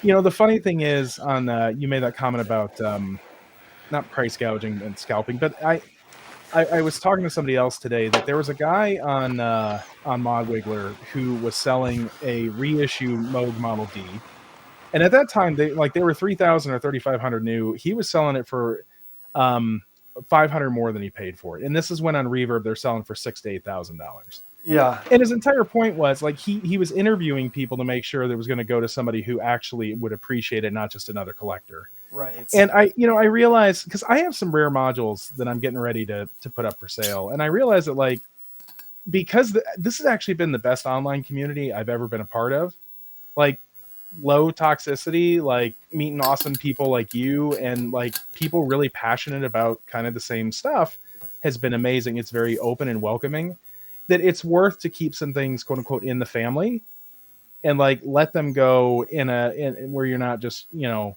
S2: The funny thing is, on you made that comment about not price gouging and scalping, but I was talking to somebody else today that there was a guy on Modwiggler who was selling a reissue Moog Model D, and at that time they were 3,000 or 3,500 new. He was selling it for 500 more than he paid for it, and this is when on Reverb they're selling for $6,000 to $8,000.
S1: Yeah,
S2: and his entire point was like he was interviewing people to make sure that it was going to go to somebody who actually would appreciate it, not just another collector.
S1: right.
S2: And I realized, because I have some rare modules that I'm getting ready to put up for sale, and I realized that like because this has actually been the best online community I've ever been a part of. Like low toxicity, like meeting awesome people like you and like people really passionate about kind of the same stuff has been amazing. It's very open and welcoming, that it's worth to keep some things quote unquote in the family and like let them go in where you're not just, you're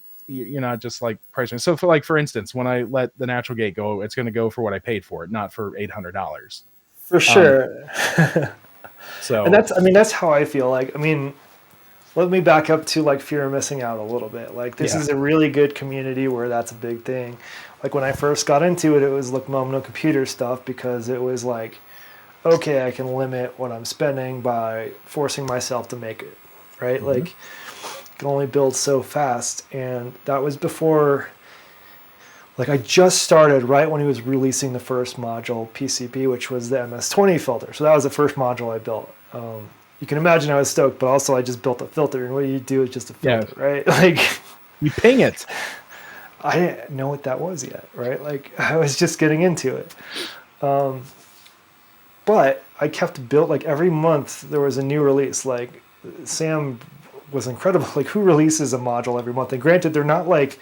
S2: not just like pricing. So for instance, when I let the Natural Gate go, it's going to go for what I paid for it, not for $800.
S1: For sure.
S2: So,
S1: and that's how I feel. Like, let me back up to like fear of missing out a little bit. Like this is a really good community where that's a big thing. Like when I first got into it, it was like Mom No Computer stuff, because it was like, okay, I can limit what I'm spending by forcing myself to make it, right?
S2: Mm-hmm.
S1: Like you can only build so fast. And that was before, like I just started right when he was releasing the first module, PCB, which was the MS-20 filter. So that was the first module I built. You can imagine I was stoked, but also I just built a filter, and what you do is just a filter, right? Like
S2: you ping it.
S1: I didn't know what that was yet, right? Like I was just getting into it. But I kept built, like every month there was a new release. Like Sam was incredible. Like who releases a module every month? And granted, they're not like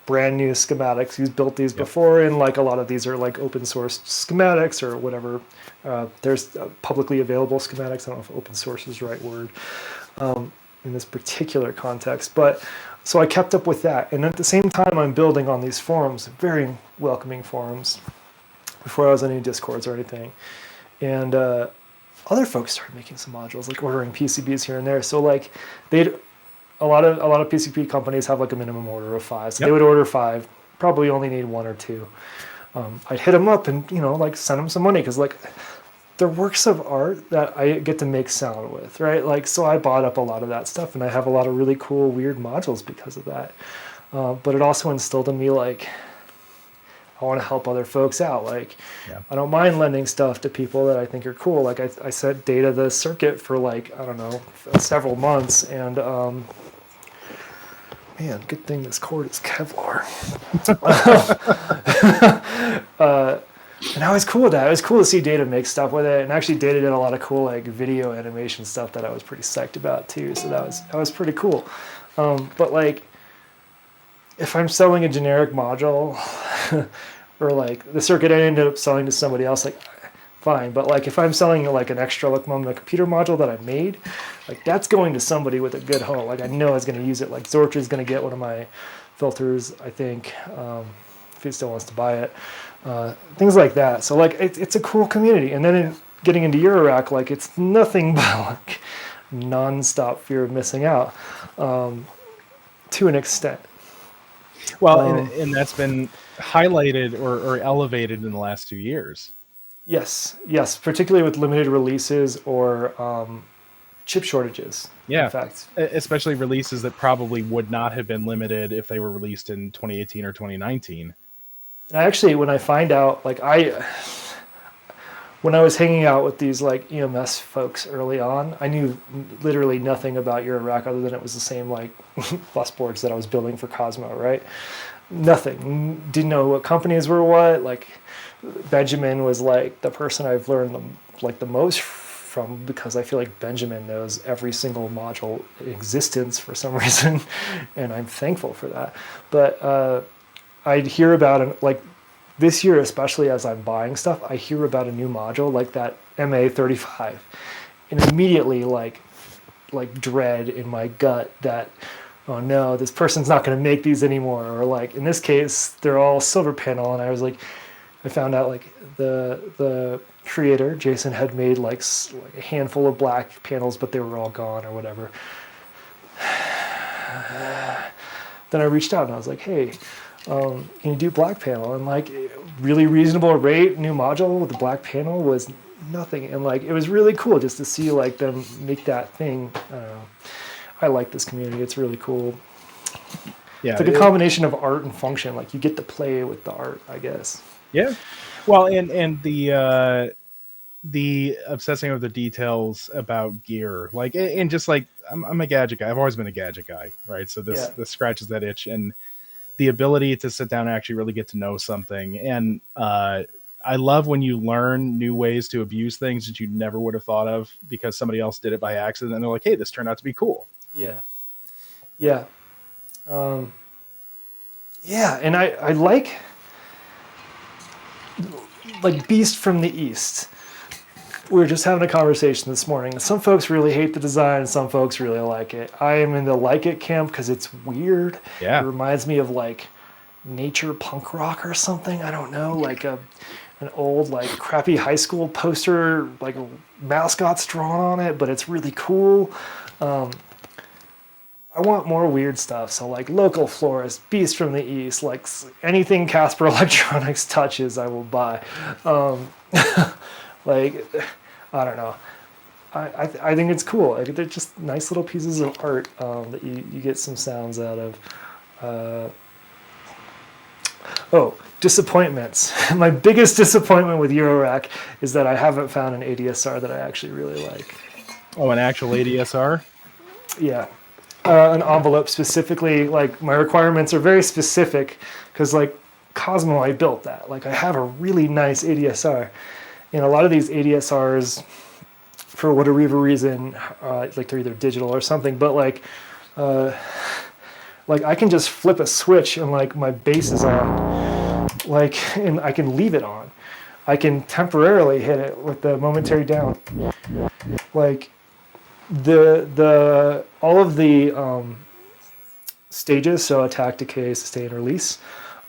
S1: brand new schematics. He's built these before, and like a lot of these are like open source schematics or whatever. There's publicly available schematics. I don't know if open source is the right word in this particular context. But so I kept up with that. And at the same time, I'm building on these forums, very welcoming forums, before I was on any Discords or anything. And other folks started making some modules, like ordering PCBs here and there. So like a lot of PCB companies have like a minimum order of 5. So they would order 5, probably only need 1 or 2. I'd hit them up and, like send them some money, because like they're works of art that I get to make sound with, right? Like, so I bought up a lot of that stuff, and I have a lot of really cool, weird modules because of that. But it also instilled in me, like, I want to help other folks out. Like, I don't mind lending stuff to people that I think are cool. Like I sent Data the circuit for like, I don't know, several months. And man, good thing this cord is Kevlar. And I was cool with that. It was cool to see Data make stuff with it. And actually Data did a lot of cool like video animation stuff that I was pretty psyched about too. So that was pretty cool. But like, if I'm selling a generic module or like the circuit I ended up selling to somebody else, like fine. But like if I'm selling like an extra like Mom No Computer module that I made, like that's going to somebody with a good home. Like I know is going to use it. Like Zorch is going to get one of my filters, I think, if he still wants to buy it. Things like that. So like it's a cool community. And then getting into Eurorack, like it's nothing but like nonstop fear of missing out to an extent.
S2: Well, and that's been highlighted or elevated in the last 2 years.
S1: Yes, particularly with limited releases or chip shortages.
S2: Yeah,
S1: in fact,
S2: especially releases that probably would not have been limited if they were released in 2018 or 2019.
S1: And actually, when I find out, like when I was hanging out with these like EMS folks early on, I knew literally nothing about Eurorack other than it was the same like bus boards that I was building for Cosmo, right? Nothing. Didn't know what companies were what. Like Benjamin was like the person I've learned the most from because I feel like Benjamin knows every single module in existence for some reason, and I'm thankful for that. But I'd hear about it like this year, especially as I'm buying stuff, I hear about a new module like that MA35, and immediately like dread in my gut that, oh no, this person's not going to make these anymore, or like in this case they're all silver panel, and I found out like the creator Jason had made like a handful of black panels, but they were all gone or whatever. Then I reached out and I was like, hey, can you do black panel? And like really reasonable rate, new module with the black panel was nothing, and like it was really cool just to see like them make that thing. I don't know. I like this community. It's really cool.
S2: Yeah,
S1: it's like a combination of art and function. Like you get to play with the art, I guess.
S2: Yeah. Well, and the obsessing over the details about gear, like, and just like I'm a gadget guy. I've always been a gadget guy, right? So this scratches that itch, and the ability to sit down and actually really get to know something. And I love when you learn new ways to abuse things that you never would have thought of because somebody else did it by accident, and they're like, hey, this turned out to be cool.
S1: Yeah. And I like Beast from the East. We were just having a conversation this morning. Some folks really hate the design, some folks really like it. I am in the like it camp because it's weird.
S2: Yeah.
S1: It reminds me of like nature punk rock or something. I don't know, like an old like crappy high school poster, like mascots drawn on it, but it's really cool. I want more weird stuff. So like Local Florist, Beast from the East, like anything Casper Electronics touches, I will buy. Like, I don't know. I think it's cool. Like, they're just nice little pieces of art that you get some sounds out of. Disappointments. My biggest disappointment with Eurorack is that I haven't found an ADSR that I actually really like.
S2: Oh, an actual ADSR?
S1: Yeah. An envelope specifically. Like, my requirements are very specific because, like, Cosmo, I built that. Like, I have a really nice ADSR. And a lot of these ADSRs, for whatever reason, like they're either digital or something, but like I can just flip a switch and like my bass is on, like, and I can leave it on. I can temporarily hit it with the momentary down. Like the all of the stages, so attack, decay, sustain, release,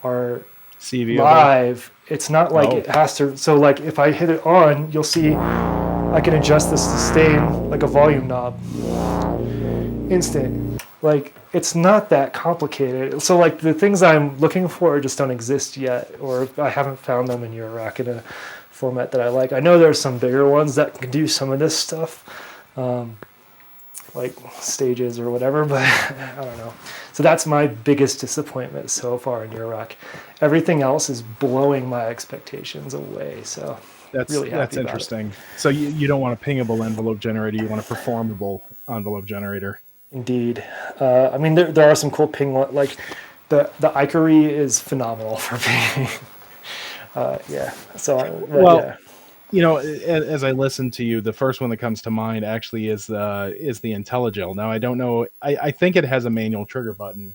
S1: are
S2: CV
S1: live. It's not like it has to. So like if I hit it on, you'll see I can adjust the sustain like a volume knob. Instant. Like it's not that complicated. So like the things I'm looking for just don't exist yet, or I haven't found them in Eurorack in a format that I like. I know there's some bigger ones that can do some of this stuff, like stages or whatever, but I don't know. So that's my biggest disappointment so far in Eurorack. Everything else is blowing my expectations away. So
S2: that's
S1: really happy about
S2: interesting.
S1: it.
S2: So you don't want a pingable envelope generator. You want a performable envelope generator.
S1: Indeed. I mean, there are some cool ping, like the Icary is phenomenal for pinging. Yeah. So yeah.
S2: You know, as I listen to you, the first one that comes to mind actually is the IntelliGel. Now, I don't know. I think it has a manual trigger button.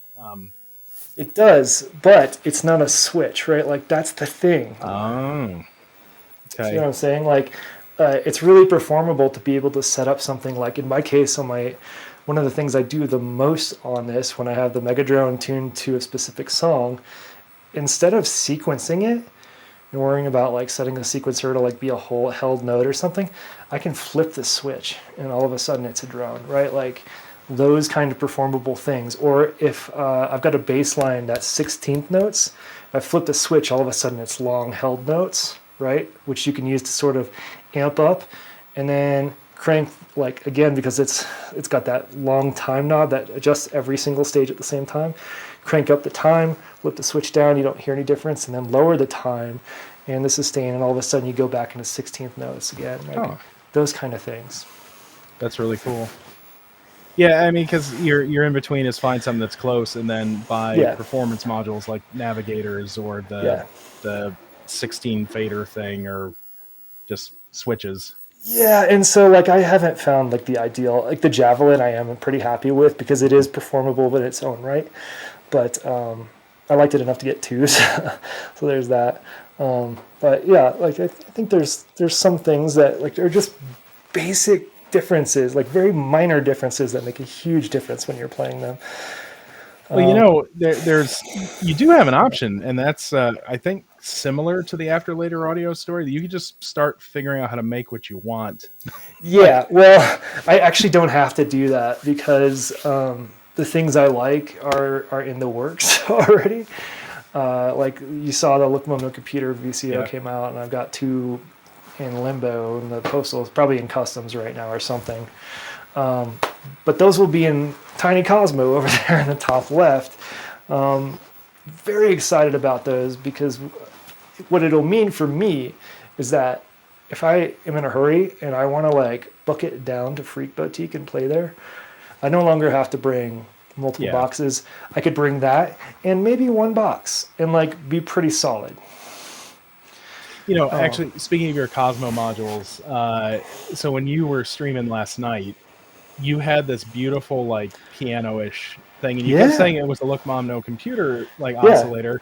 S1: It does, but it's not a switch, right? Like that's the thing.
S2: Oh, okay.
S1: You know what I'm saying? Like, it's really performable to be able to set up something like, in my case, one of the things I do the most on this when I have the Megadrone tuned to a specific song, instead of sequencing it and worrying about like setting the sequencer to like be a whole held note or something, I can flip the switch and all of a sudden it's a drone, right? Like those kind of performable things. Or if I've got a bass line that's 16th notes, if I flip the switch, all of a sudden it's long held notes, right? Which you can use to sort of amp up, and then crank, like again, because it's got that long time knob that adjusts every single stage at the same time. Crank up the time, flip the switch down, you don't hear any difference, and then lower the time and the sustain, and all of a sudden you go back into 16th notes again. Like those kind of things.
S2: That's really cool. Yeah, I mean, because you're in between is find something that's close, and then buy performance modules like navigators or the 16 fader thing, or just switches.
S1: Yeah, and so like I haven't found like the ideal, like the Javelin I am pretty happy with because it is performable in its own right. But I liked it enough to get two, so there's that. But yeah, like I think there's some things that like are just basic differences, like very minor differences that make a huge difference when you're playing them.
S2: Well, there's you do have an option, and that's I think similar to the After Later audio story. That you can just start figuring out how to make what you want.
S1: Yeah, well, I actually don't have to do that because the things I like are in the works already. Like you saw the Look Mom No Computer VCO
S2: Yeah.
S1: came out, and I've got two in limbo, and the Postal is probably in customs right now or something. But those will be in Tiny Cosmo over there in the top left. Very excited about those because what it'll mean for me is that if I am in a hurry and I want to like book it down to Freak Boutique and play there, I no longer have to bring multiple
S2: Yeah.
S1: boxes. I could bring that and maybe one box and like be pretty solid.
S2: Actually, speaking of your Cosmo modules, so when you were streaming last night, you had this beautiful like piano-ish thing, and you kept
S1: Yeah.
S2: saying it was a Look Mom No Computer like
S1: Yeah.
S2: oscillator.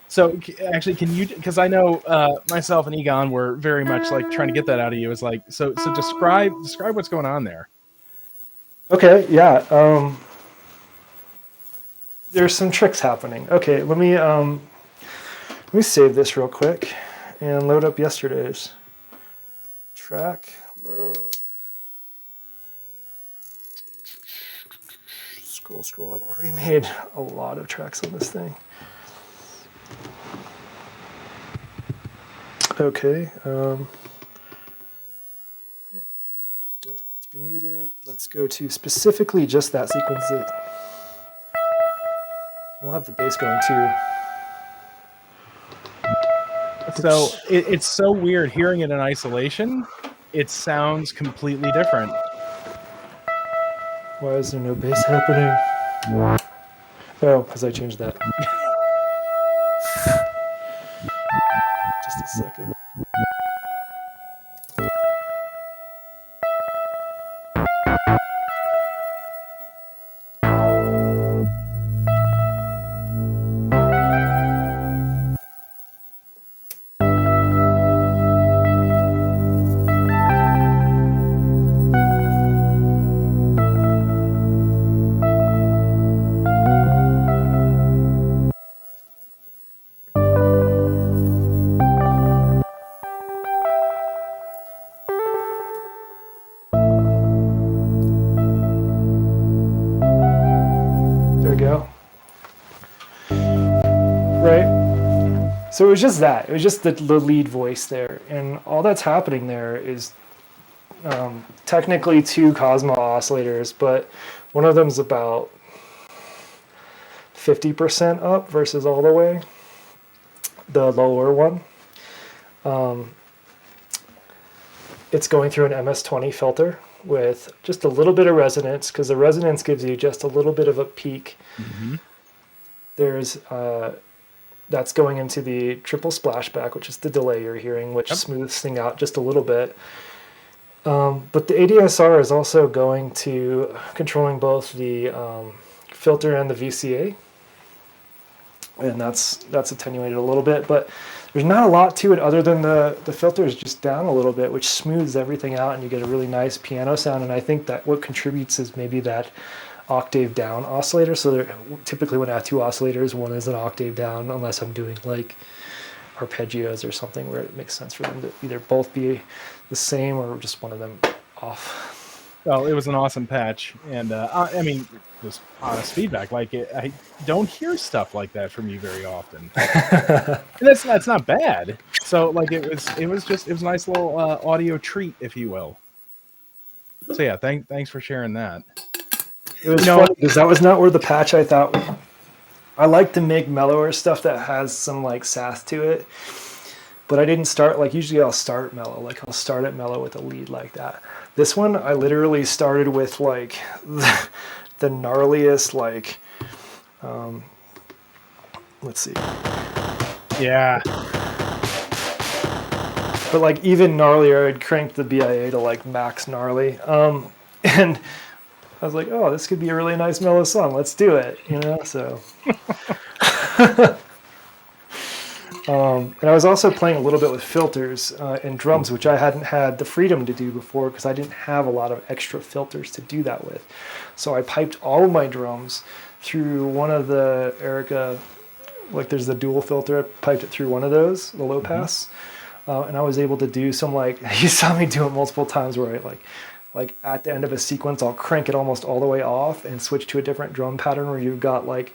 S2: So actually, can you? Because I know myself and Egon were very much like trying to get that out of you. Is like so describe what's going on there.
S1: Okay. Yeah. There's some tricks happening. Okay. Let me save this real quick and load up yesterday's track load. Scroll. I've already made a lot of tracks on this thing. Okay. Don't want it to be muted. Let's go to specifically just that sequence. We'll have the bass going too.
S2: So it's so weird hearing it in isolation. It sounds completely different.
S1: Why is there no bass happening? Oh, because I changed that. Just a second. There we go. Right? So it was just that. It was just the lead voice there. And all that's happening there is technically two Cosmo oscillators, but one of them's about 50% up versus all the way. The lower one. It's going through an MS-20 filter with just a little bit of resonance because the resonance gives you just a little bit of a peak.
S2: Mm-hmm.
S1: There's that's going into the triple splashback, which is the delay you're hearing, which smooths things out just a little bit. But the ADSR is also going to controlling both the filter and the VCA, and that's attenuated a little bit, but there's not a lot to it other than the filter is just down a little bit, which smooths everything out and you get a really nice piano sound. And I think that what contributes is maybe that octave down oscillator. So typically when I have two oscillators, one is an octave down, unless I'm doing like arpeggios or something where it makes sense for them to either both be the same or just one of them off.
S2: Well, it was an awesome patch, and I mean, just honest feedback. Like, I don't hear stuff like that from you very often, and that's not bad. So, like, it was a nice little audio treat, if you will. So yeah, thanks for sharing that.
S1: It was funny because that was not where the patch I thought. I like to make mellower stuff that has some like sass to it, but I didn't start like usually I'll start mellow. Like I'll start it mellow with a lead like that. This one I literally started with like the gnarliest like. Let's see.
S2: Yeah.
S1: but like even gnarlier, I'd crank the BIA to like max gnarly. And I was like, oh, this could be a really nice mellow song. Let's do it, you know? So, and I was also playing a little bit with filters and drums, which I hadn't had the freedom to do before because I didn't have a lot of extra filters to do that with. So I piped all of my drums through one of the Erica, like there's the dual filter. I piped it through one of those, the low pass, and I was able to do some like you saw me do it multiple times where I like at the end of a sequence, I'll crank it almost all the way off and switch to a different drum pattern where you've got like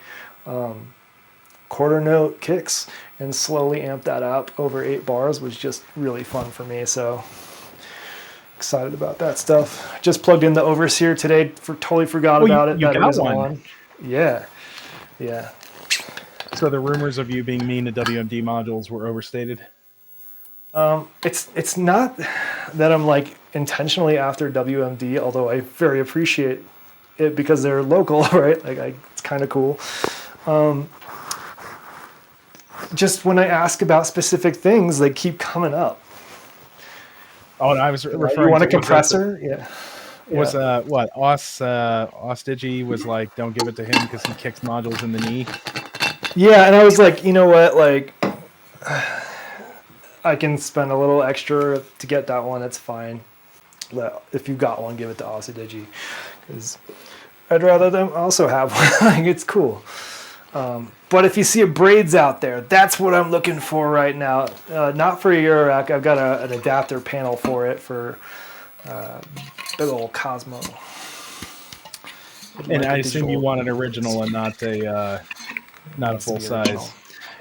S1: quarter note kicks and slowly amp that up over 8 bars was just really fun for me. So excited about that stuff. Just plugged in the Overseer today. Totally forgot about it.
S2: You
S1: that it
S2: got
S1: was
S2: one.
S1: on. Yeah.
S2: So the rumors of you being mean to WMD modules were overstated.
S1: It's not that I'm like intentionally after WMD, although I very appreciate it because they're local, right? It's kind of cool. Just when I ask about specific things, they keep coming up.
S2: Oh, and I was referring.
S1: You want
S2: to
S1: a compressor? Yeah.
S2: Was what Digi was like? Don't give it to him because he kicks modules in the knee.
S1: Yeah, and I was like, you know what? Like, I can spend a little extra to get that one. That's fine. If you got one, give it to Digi, because I'd rather them also have one. Like, it's cool. But if you see a Braids out there, that's what I'm looking for right now. Not for a Eurorack. I've got an adapter panel for it for big old Cosmo.
S2: And I assume you want an original and not a full size.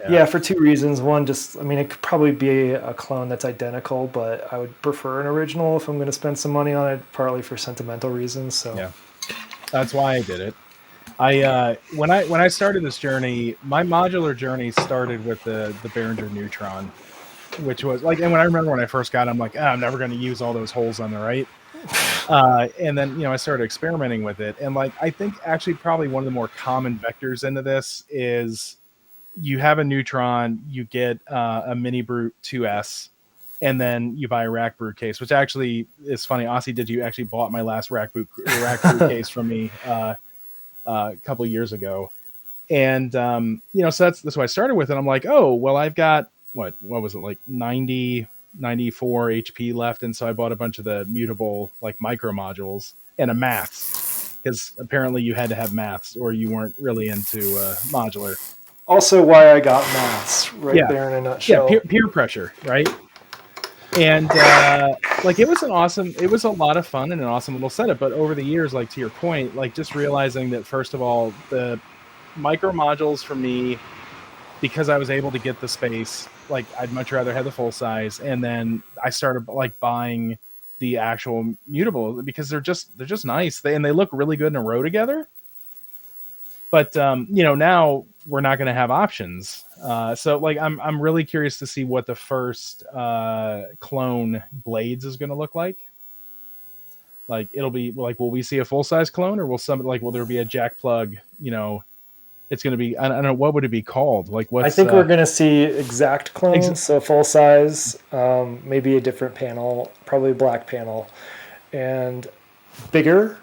S1: Yeah, for 2 reasons. One, just, I mean, it could probably be a clone that's identical, but I would prefer an original if I'm going to spend some money on it, partly for sentimental reasons. So
S2: yeah, that's why I did it. When I started this journey, my modular journey started with the Behringer Neutron, which was like, and when I remember when I first got it, I'm like, I'm never going to use all those holes on the right. And then, I started experimenting with it. And like, I think actually probably one of the more common vectors into this is you have a Neutron, you get a Mini Brute 2S, and then you buy a Rack Brute case, which actually is funny. Aussie, did you actually bought my last Rack Brute case from me a couple of years ago. And, so that's what I started with. And I'm like, oh, well, I've got what was it, like 94 HP left. And so I bought a bunch of the mutable, like micro modules and a maths, because apparently you had to have maths or you weren't really into modular.
S1: Also why I got maths there in a nutshell.
S2: Yeah, peer pressure, right? And it was a lot of fun and an awesome little setup. But over the years, like to your point, like just realizing that first of all, the micro modules for me, because I was able to get the space, like I'd much rather have the full size. And then I started like buying the actual mutable because they're just nice. They look really good in a row together. But now we're not going to have options. So like I'm really curious to see what the first clone Blades is going to look like. Like it'll be like, will we see a full size clone, or will there be a jack plug? It's going to be, I don't know, what would it be called? Like what?
S1: I think we're going to see exact clones, so full size, maybe a different panel, probably a black panel, and bigger.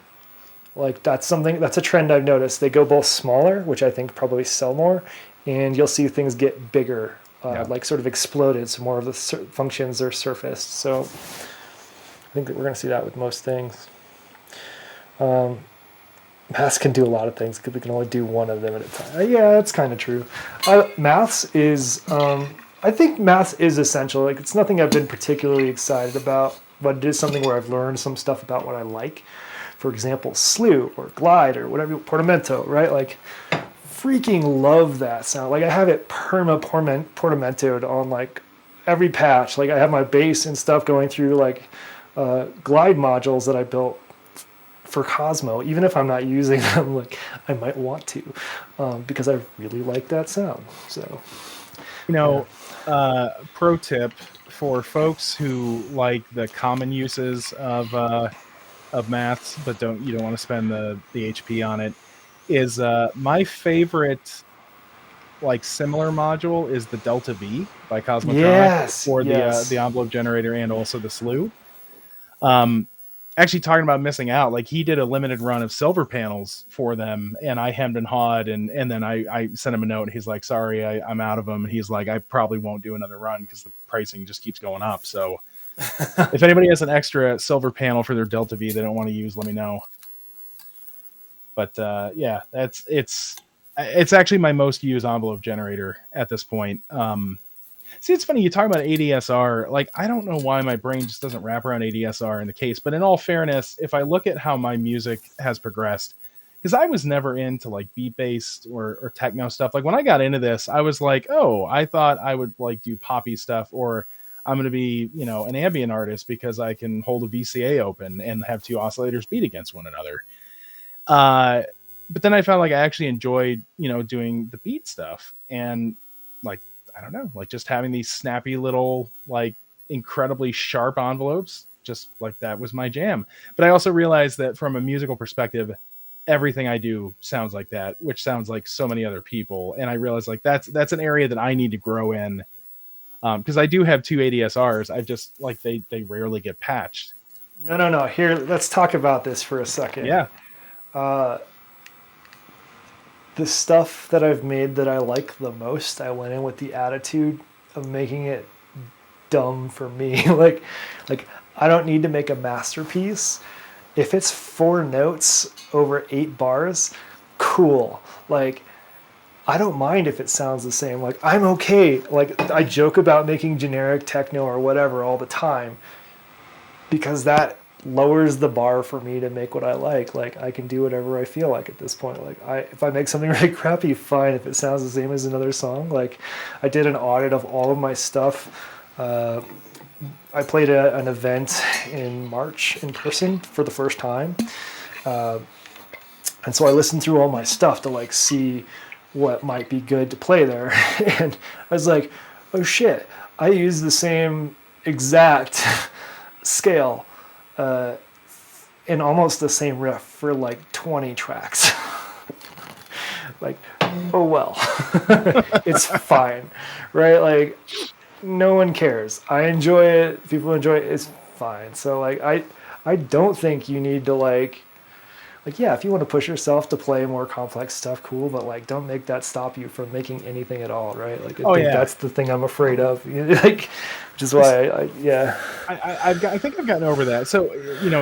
S1: Like that's a trend I've noticed. They go both smaller, which I think probably sell more, and you'll see things get bigger, like sort of exploded. So more of the functions are surfaced. So I think that we're going to see that with most things. Maths can do a lot of things because we can only do one of them at a time. Yeah, that's kind of true. Maths is, I think maths is essential. Like it's nothing I've been particularly excited about, but it is something where I've learned some stuff about what I like. For example, slew or glide or whatever, portamento, right? Like, freaking love that sound. Like, I have it portamentoed on like every patch. Like, I have my bass and stuff going through like glide modules that I built for Cosmo. Even if I'm not using them, like I might want to, because I really like that sound. So,
S2: pro tip for folks who like the common uses of maths, but you don't want to spend the HP on it, is my favorite like similar module is the Delta V by Cosmotronic
S1: Yes,
S2: for the
S1: yes.
S2: envelope generator and also the slew. Um, Actually, talking about missing out, like he did a limited run of silver panels for them, and I hemmed and hawed, and then I sent him a note. And he's like, "Sorry, I'm out of them." And he's like, "I probably won't do another run because the pricing just keeps going up." So if anybody has an extra silver panel for their Delta V they don't want to use, let me know. But yeah, it's actually my most used envelope generator at this point. See, it's funny you talk about ADSR. Like, I don't know why my brain just doesn't wrap around ADSR in the case. But in all fairness, if I look at how my music has progressed, because I was never into like beat based or techno stuff. Like when I got into this, I was like, oh, I thought I would like do poppy stuff, or I'm going to be, an ambient artist because I can hold a VCA open and have two oscillators beat against one another. Uh, but then I found like I actually enjoyed, doing the beat stuff and like, I don't know, like just having these snappy little, like incredibly sharp envelopes, just like that was my jam. But I also realized that from a musical perspective, everything I do sounds like that, which sounds like so many other people. And I realized like that's an area that I need to grow in. Because I do have two ADSRs. I just like they rarely get patched.
S1: No, no, no. Here, let's talk about this for a second.
S2: Yeah.
S1: The stuff that I've made that I like the most, I went in with the attitude of making it dumb for me. like I don't need to make a masterpiece. If it's 4 notes over 8 bars, cool. Like I don't mind if it sounds the same. Like I'm okay. Like I joke about making generic techno or whatever all the time because that lowers the bar for me to make what I like. Like I can do whatever I feel like at this point. Like if I make something really crappy, fine. If it sounds the same as another song, like I did an audit of all of my stuff. I played an event in March in person for the first time, and so I listened through all my stuff to like see what might be good to play there. And I was like, oh shit, I use the same exact scale in almost the same riff for like 20 tracks. Like, oh well, it's fine, right? Like, no one cares. I enjoy it. People enjoy it. It's fine. So like, I don't think you need to like yeah, if you want to push yourself to play more complex stuff, cool, but like don't make that stop you from making anything at all, right? Like I think
S2: Yeah.
S1: that's the thing I'm afraid of. Like, which is why
S2: I think I've gotten over that. So,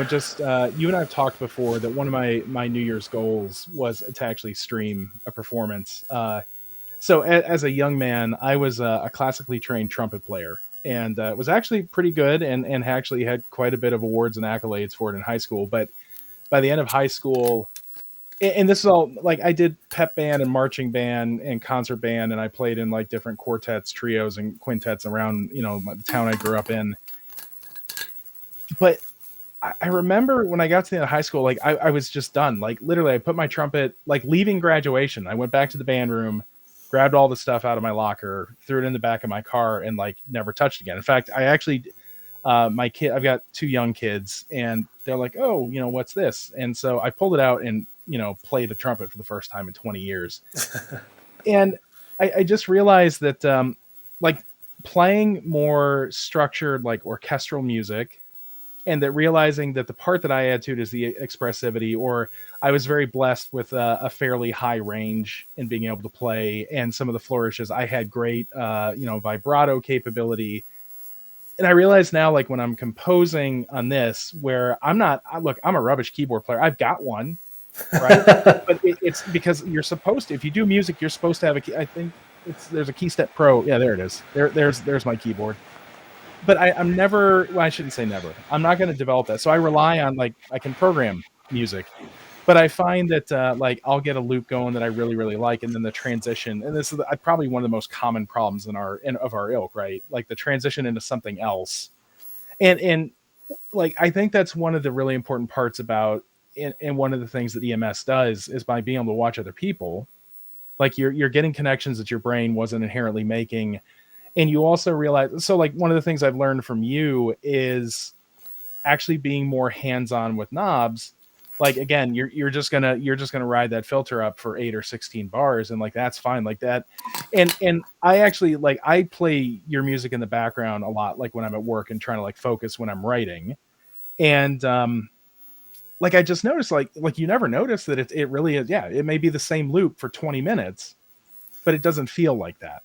S2: just you and I have talked before that one of my New Year's goals was to actually stream a performance. So as a young man, I was a classically trained trumpet player and was actually pretty good and actually had quite a bit of awards and accolades for it in high school. But by the end of high school, and this is all like I did pep band and marching band and concert band, and I played in like different quartets, trios, and quintets around the town I grew up in. But I remember when I got to the end of high school, like I was just done. Like literally, I put my trumpet, like leaving graduation, I went back to the band room, grabbed all the stuff out of my locker, threw it in the back of my car, and like never touched it again. In fact, I actually I've got 2 young kids and they're like, oh, what's this? And so I pulled it out and, played a trumpet for the first time in 20 years. And I just realized that, like playing more structured, like orchestral music, and that realizing that the part that I add to it is the expressivity, or I was very blessed with a fairly high range in being able to play, and some of the flourishes. I had great, vibrato capability. And I realize now, like when I'm composing on this, where I'm a rubbish keyboard player. I've got one, right? But it's because you're supposed to, if you do music, you're supposed to have a key. I think there's a KeyStep Pro. Yeah, there it is. There's my keyboard. But I'm never, well, I shouldn't say never. I'm not going to develop that. So I rely on like, I can program music, but I find that like I'll get a loop going that I really, really like. And then the transition, and this is probably one of the most common problems of our ilk, right? Like the transition into something else. And like, I think that's one of the really important parts about, and one of the things that EMS does is by being able to watch other people, like you're getting connections that your brain wasn't inherently making. And you also realize, so like one of the things I've learned from you is actually being more hands-on with knobs. like again, you're just gonna ride that filter up for 8 or 16 bars, and like that's fine, like that. And I actually like I play your music in the background a lot, like when I'm at work and trying to like focus when I'm writing, and like I just noticed, like you never notice that it really is. Yeah, it may be the same loop for 20 minutes, but it doesn't feel like that.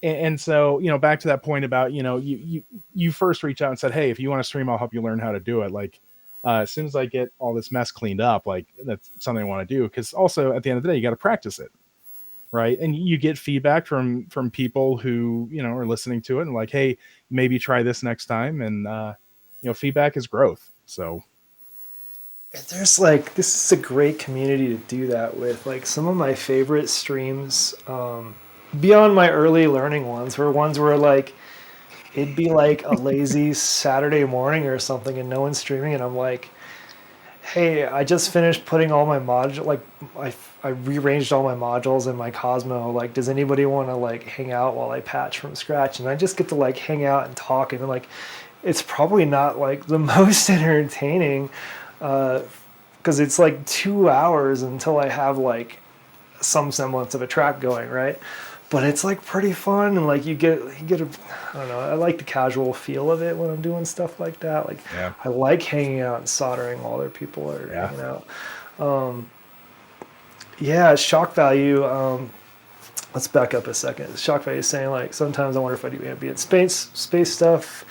S2: And so, back to that point about, you first reach out and said, hey, if you want to stream, I'll help you learn how to do it. Like, as soon as I get all this mess cleaned up, like that's something I want to do. Cause also at the end of the day, you got to practice it. Right. And you get feedback from people who, are listening to it and like, hey, maybe try this next time. And, feedback is growth. So
S1: There's like, this is a great community to do that with. Like some of my favorite streams, beyond my early learning ones, were ones where like it'd be like a lazy Saturday morning or something and no one's streaming, and I'm like, hey, I just finished putting all my modules, like I rearranged all my modules in my Cosmo. Like, does anybody want to like hang out while I patch from scratch? And I just get to like hang out and talk, and like, it's probably not like the most entertaining, because it's like 2 hours until I have like some semblance of a track going, right? But it's like pretty fun, and like you get a, I don't know, I like the casual feel of it when I'm doing stuff like that. Like
S2: yeah,
S1: I like hanging out and soldering while other people are
S2: yeah.
S1: hanging out. Yeah, shock value. Let's back up a second. Shock value is saying like sometimes I wonder if I do ambient space stuff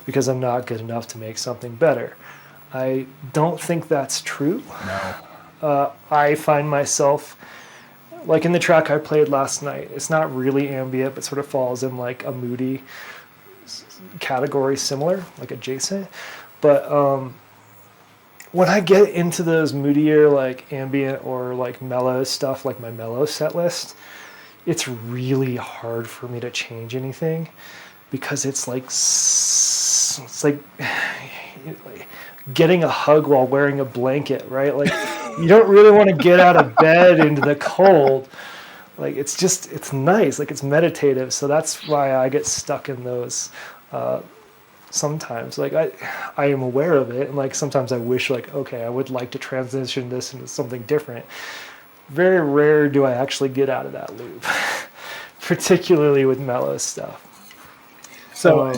S1: because I'm not good enough to make something better. I don't think that's true.
S2: No.
S1: I find myself, like in the track I played last night, it's not really ambient, but sort of falls in like a moody category, similar, like adjacent. But when I get into those moodier, like ambient or like mellow stuff, like my mellow set list, it's really hard for me to change anything because it's like getting a hug while wearing a blanket, right? Like you don't really want to get out of bed into the cold. Like it's nice, like it's meditative. So that's why I get stuck in those sometimes. Like I am aware of it, and like sometimes I wish like, okay, I would like to transition this into something different. Very rare do I actually get out of that loop, particularly with mellow stuff.
S2: So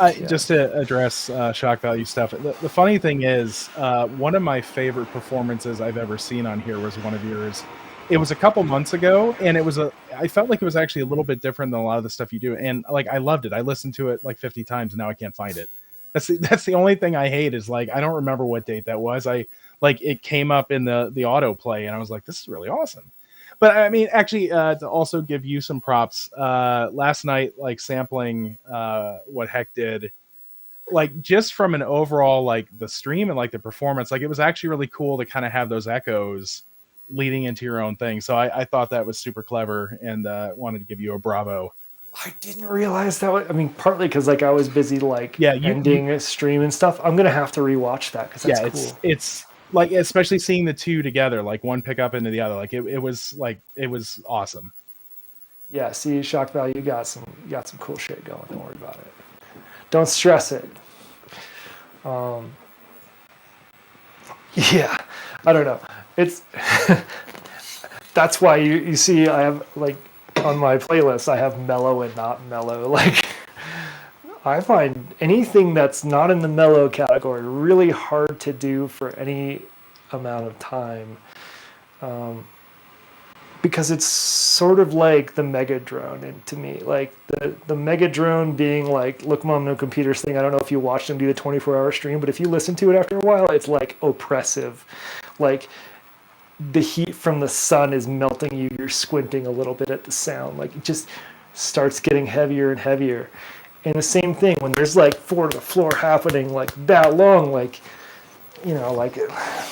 S1: Yeah.
S2: just to address shock value stuff, the funny thing is, one of my favorite performances I've ever seen on here was one of yours. It was a couple months ago, and I felt like it was actually a little bit different than a lot of the stuff you do, and like I loved it. I listened to it like 50 times, and now I can't find it. That's the only thing I hate is like I don't remember what date that was. I like it came up in the autoplay, and I was like, this is really awesome. But I mean, actually, to also give you some props, last night, like sampling what Heck did, like just from an overall like the stream and like the performance, like it was actually really cool to kind of have those echoes leading into your own thing. So I thought that was super clever, and wanted to give you a bravo.
S1: I didn't realize that. I mean, partly because like I was busy like
S2: Yeah,
S1: ending a stream and stuff. I'm gonna have to rewatch that because that's cool.
S2: It's like especially seeing the two together, like one pick up into the other, like it was awesome.
S1: Yeah, see, shock value got some cool shit going. Don't worry about it. Don't stress it. Yeah, I don't know. It's that's why you see I have like on my playlist I have mellow and not mellow. Like I find anything that's not in the mellow category really hard to do for any amount of time. Because it's sort of like the Mega Drone, and to me, like the Mega Drone being like Look Mom No Computers thing. I don't know if you watched him do the 24-hour stream, but if you listen to it after a while, it's like oppressive. Like the heat from the sun is melting you. You're squinting a little bit at the sound. Like it just starts getting heavier and heavier. And the same thing when there's like 4 to the floor happening like that long, like, you know, like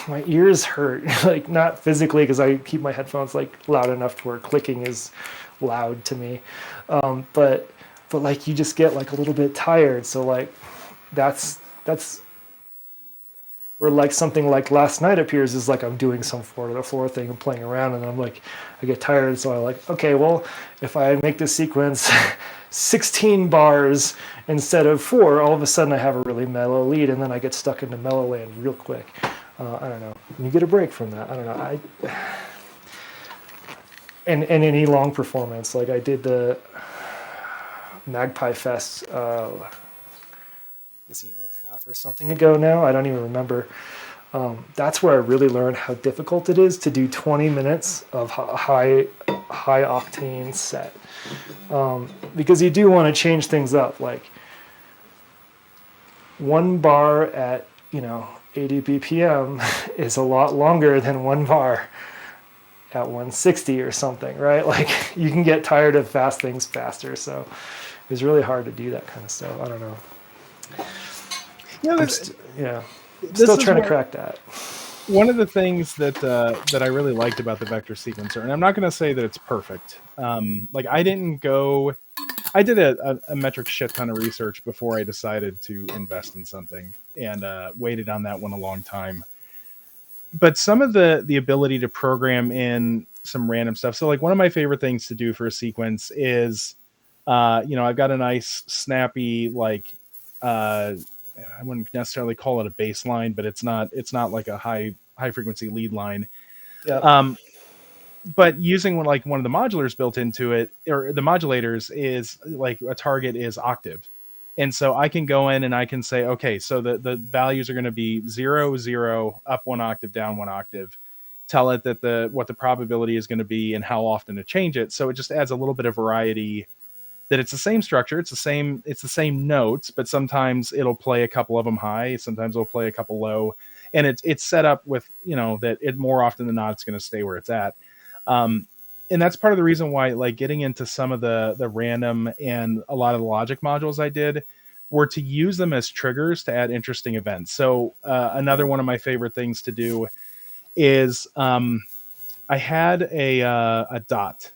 S1: my ears hurt, like not physically because I keep my headphones like loud enough to where clicking is loud to me. But like you just get like a little bit tired. So like that's where like something like last night appears is like I'm doing some 4 to the floor thing and playing around, and I'm like I get tired, so I'm like, okay, well if I make this sequence 16 bars instead of 4, all of a sudden I have a really mellow lead, and then I get stuck into mellow land real quick. I don't know. and you get a break from that. I don't know. And any long performance, like I did the Magpie Fest, it's a year and a half or something ago now. I don't even remember. That's where I really learned how difficult it is to do 20 minutes of high octane set, because you do want to change things up. Like one bar at 80 BPM is a lot longer than one bar at 160 or something, right? Like you can get tired of fast things faster. So it's really hard to do that kind of stuff. I don't know.
S2: Yeah,
S1: Still trying to crack that.
S2: One of the things that I really liked about the vector sequencer, and I'm not going to say that it's perfect. Like I did a metric shit ton of research before I decided to invest in something, and waited on that one a long time. But some of the ability to program in some random stuff. So like one of my favorite things to do for a sequence is, I've got a nice snappy, like, I wouldn't necessarily call it a bass line, but it's not like a high frequency lead line.
S1: Yeah.
S2: But using one of the modulars built into it, or the modulators, is like a target is octave. And so I can go in and I can say, okay, so the values are going to be 0, 0, up 1 octave, down 1 octave. Tell it that what the probability is going to be and how often to change it. So it just adds a little bit of variety. That it's the same structure, it's the same notes, but sometimes it'll play a couple of them high, sometimes it'll play a couple low, and it's set up with that it more often than not it's going to stay where it's at. And that's part of the reason why, like, getting into some of the random and a lot of the logic modules I did were to use them as triggers to add interesting events. So another one of my favorite things to do is I had a dot,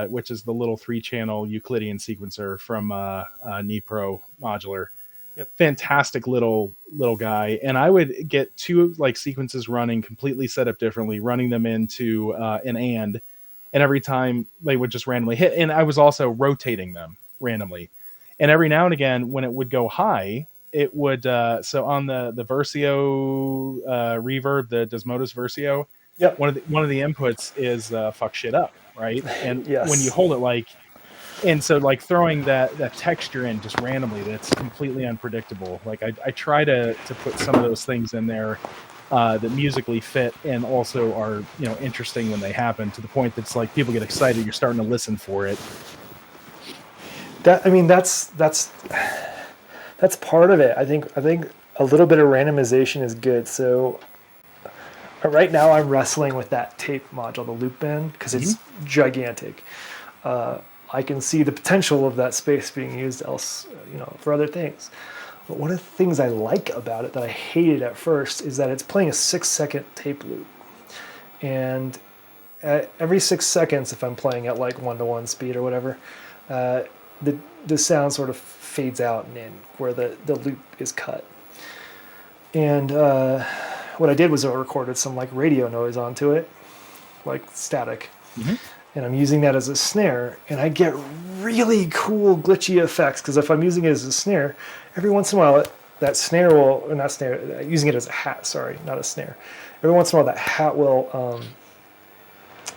S2: which is the little 3-channel Euclidean sequencer from Nipro Modular.
S1: Yep.
S2: Fantastic little guy, and I would get 2 like sequences running completely set up differently, running them into an and every time they would just randomly hit, and I was also rotating them randomly, and every now and again when it would go high, it would so on the Versio reverb, the Desmodus Versio.
S1: Yep.
S2: One of the inputs is fuck shit up, right? And
S1: Yes.
S2: when you hold it and so like throwing that texture in just randomly, that's completely unpredictable. Like I try to put some of those things in there that musically fit and also are interesting when they happen, to the point that's like people get excited, you're starting to listen for it.
S1: That's part of it. I think a little bit of randomization is good. So right now I'm wrestling with that tape module, the loop band, because it's gigantic. I can see the potential of that space being used for other things. But one of the things I like about it that I hated at first is that it's playing a 6-second tape loop. And at every 6 seconds, if I'm playing at like 1-to-1 speed or whatever, the sound sort of fades out and in where the loop is cut. And what I did was I recorded some like radio noise onto it, like static.
S2: Mm-hmm.
S1: And I'm using that as a snare, and I get really cool glitchy effects, because if I'm using it as a snare, every once in a while that snare will, or not snare, using it as a hat, sorry, not a snare. Every once in a while that hat will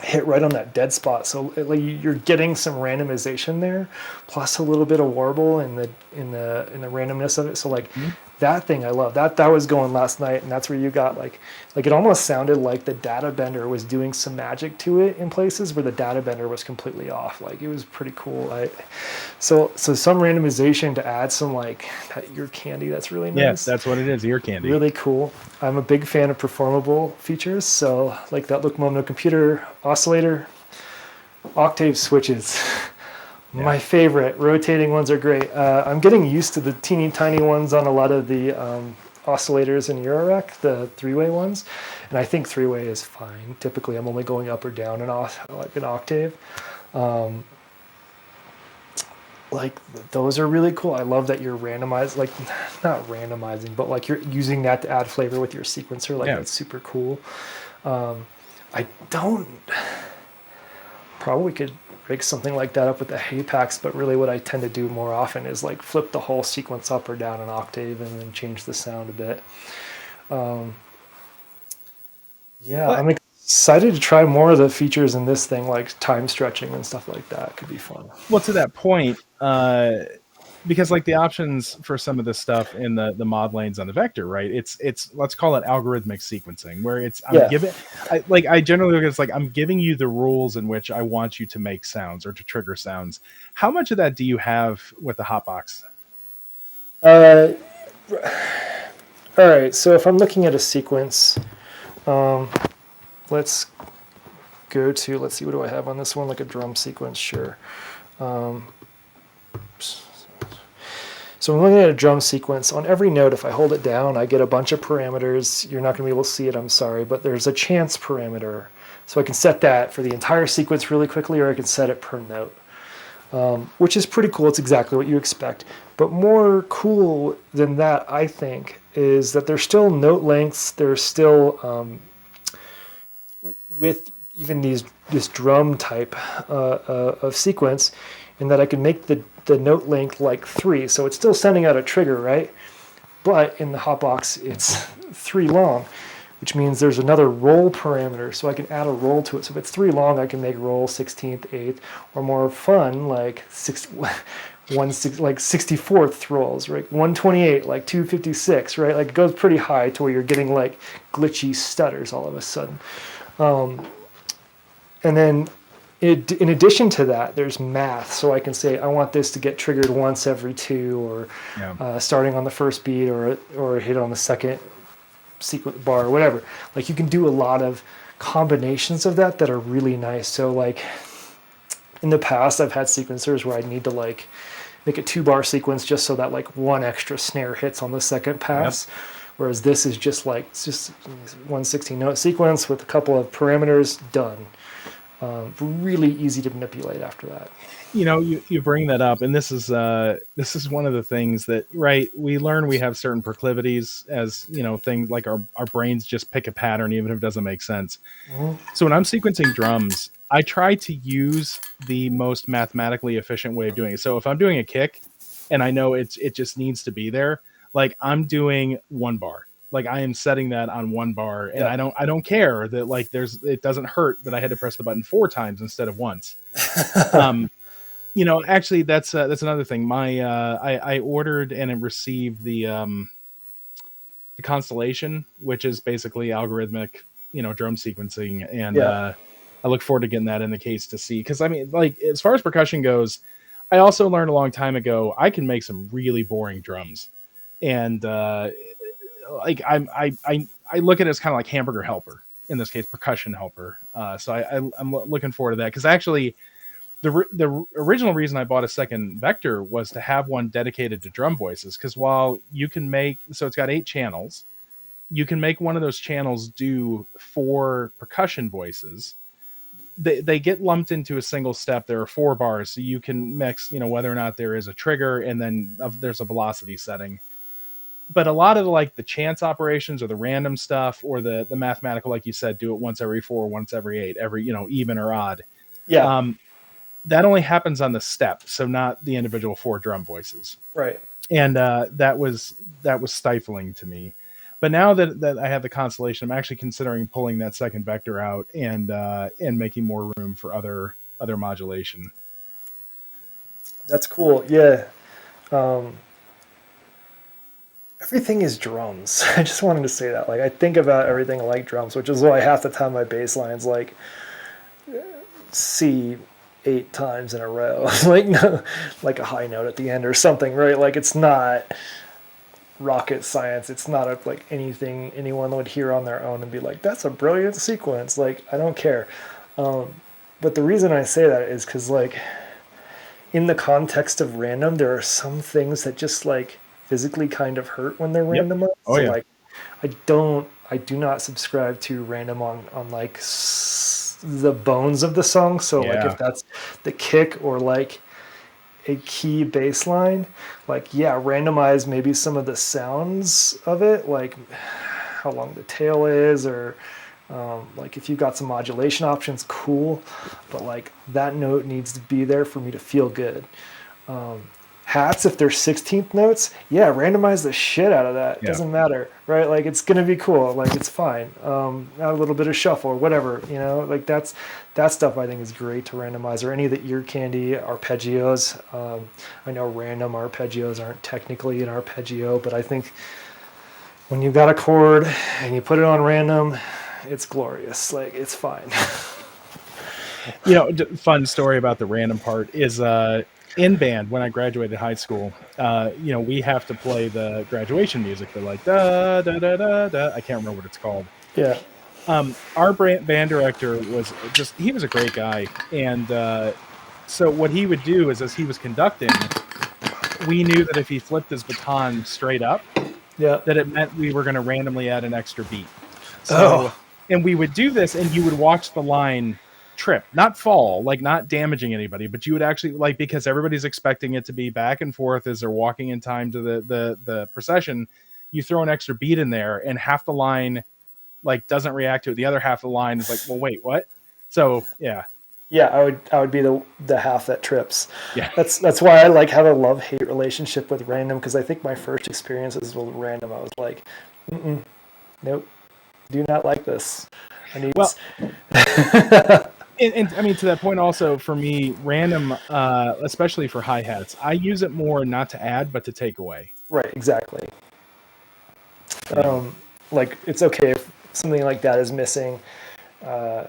S1: hit right on that dead spot. So you're getting some randomization there, plus a little bit of warble in the randomness of it. So that thing I love. That was going last night, and that's where you got like it almost sounded like the data bender was doing some magic to it in places where the data bender was completely off. Like it was pretty cool. So some randomization to add some like that ear candy. That's really nice.
S2: Yes, that's what it is, ear candy.
S1: Really cool. I'm a big fan of performable features. So like that Look Mom No Computer oscillator, octave switches. Yeah. My favorite. Rotating ones are great. I'm getting used to the teeny tiny ones on a lot of the oscillators in Eurorack, the 3-way ones, and I think 3-way is fine. Typically, I'm only going up or down an octave. Those are really cool. I love that you're randomized, like not randomizing, but like you're using that to add flavor with your sequencer. That's super cool. I probably could rig something like that up with the Hapax, but really what I tend to do more often is like flip the whole sequence up or down an octave and then change the sound a bit. Yeah,
S2: But
S1: I'm excited to try more of the features in this thing, like time stretching and stuff like that. Could be fun.
S2: well, to that point, because like the options for some of this stuff in the mod lanes on the vector, right? It's let's call it algorithmic sequencing, where it's I'm
S1: Yeah.
S2: giving I generally look at it's like I'm giving you the rules in which I want you to make sounds or to trigger sounds. How much of that do you have with the hotbox?
S1: Uh, all right. So if I'm looking at a sequence, um, let's go to, let's see, what do I have on this one? Like a drum sequence, sure. Um, so I'm looking at a drum sequence. On every note, if I hold it down, I get a bunch of parameters. You're not going to be able to see it, I'm sorry, but there's a chance parameter. So I can set that for the entire sequence really quickly, or I can set it per note, which is pretty cool. It's exactly what you expect. But more cool than that, I think, is that there's still note lengths. There's still, with even this drum type of sequence, in that I can make the note length like 3. So it's still sending out a trigger, right? But in the hotbox, it's 3 long, which means there's another roll parameter. So I can add a roll to it. So if it's 3 long, I can make roll 16th, 8th, or more fun, like 64th rolls, right? 128, like 256, right? Like it goes pretty high to where you're getting like glitchy stutters all of a sudden. And then in addition to that, there's math. So I can say, I want this to get triggered once every 2, or
S2: Yeah.
S1: starting on the first beat, or hit on the second sequence bar, or whatever. Like you can do a lot of combinations of that are really nice. So like in the past, I've had sequencers where I need to like make a 2-bar sequence just so that like one extra snare hits on the second pass.
S2: Yep.
S1: Whereas this is just like, it's just 116 note sequence with a couple of parameters, done. Really easy to manipulate after that.
S2: You bring that up, and this is one of the things that, right, we learn we have certain proclivities, as things like our brains just pick a pattern even if it doesn't make sense.
S1: Mhm.
S2: So when I'm sequencing drums, I try to use the most mathematically efficient way of doing it. So if I'm doing a kick and I know it just needs to be there, like I'm doing 1 bar. Like I am setting that on 1 bar, and
S1: Yeah.
S2: I don't care that like it doesn't hurt that I had to press the button 4 times instead of once. Um, actually, that's another thing. I ordered and I received the Constellation, which is basically algorithmic, drum sequencing, and
S1: Yeah.
S2: I look forward to getting that in the case to see, because I mean, like as far as percussion goes, I also learned a long time ago I can make some really boring drums, and like I look at it as kind of like hamburger helper in this case, percussion helper. So I'm looking forward to that, because actually the original reason I bought a second Vector was to have one dedicated to drum voices, because while you can make, so it's got 8 channels, you can make one of those channels do 4 percussion voices. They get lumped into a single step. There are 4 bars, so you can mix, whether or not there is a trigger, and then there's a velocity setting. But a lot of like the chance operations or the random stuff or the mathematical, like you said, do it once every 4, once every 8, every even or odd.
S1: Yeah.
S2: Um, that only happens on the step, so not the individual 4 drum voices.
S1: Right.
S2: And that was stifling to me. But now that I have the Constellation, I'm actually considering pulling that second Vector out and making more room for other modulation.
S1: That's cool. Yeah. Um, Everything is drums. I just wanted to say that. Like I think about everything like drums, which is why half the time my bass line's like C 8 times in a row, like no, like a high note at the end or something, right? Like it's not rocket science. It's not like anything anyone would hear on their own and be like, "That's a brilliant sequence." Like I don't care. Um, but the reason I say that is because like in the context of random, there are some things that just like physically kind of hurt when they're
S2: Yep.
S1: randomized.
S2: Oh
S1: So
S2: yeah.
S1: like I do not subscribe to random on like the bones of the song. So like
S2: Yeah.
S1: if that's the kick or like a key bass line, like yeah, randomize maybe some of the sounds of it, like how long the tail is, or like if you've got some modulation options, cool. But like that note needs to be there for me to feel good. Um, hats, if they're 16th notes, yeah, randomize the shit out of that. It
S2: Yeah.
S1: doesn't matter, right? Like, it's gonna be cool. Like, it's fine. Add a little bit of shuffle or whatever, like that stuff I think is great to randomize, or any of the ear candy arpeggios. I know random arpeggios aren't technically an arpeggio, but I think when you've got a chord and you put it on random, it's glorious. Like, it's fine.
S2: Fun story about the random part is in band when I graduated high school. We have to play the graduation music. They're like da da da da da. I can't remember what it's called.
S1: Yeah.
S2: Our band director he was a great guy, and so what he would do is, as he was conducting, we knew that if he flipped his baton straight up,
S1: Yeah.
S2: that it meant we were going to randomly add an extra beat. And we would do this, and you would watch the line trip, not fall, like not damaging anybody, but you would actually, like, because everybody's expecting it to be back and forth as they're walking in time to the procession, you throw an extra beat in there, and half the line like doesn't react to it. The other half of the line is like, well, wait, what? So yeah.
S1: I would be the half that trips.
S2: Yeah.
S1: That's why I like have a love-hate relationship with random, because I think my first experiences with random, I was like, nope, do not like this. I need.
S2: Well, and I mean, to that point also, for me, random, especially for hi-hats, I use it more not to add but to take away.
S1: Right, exactly. Like, it's okay if something like that is missing, and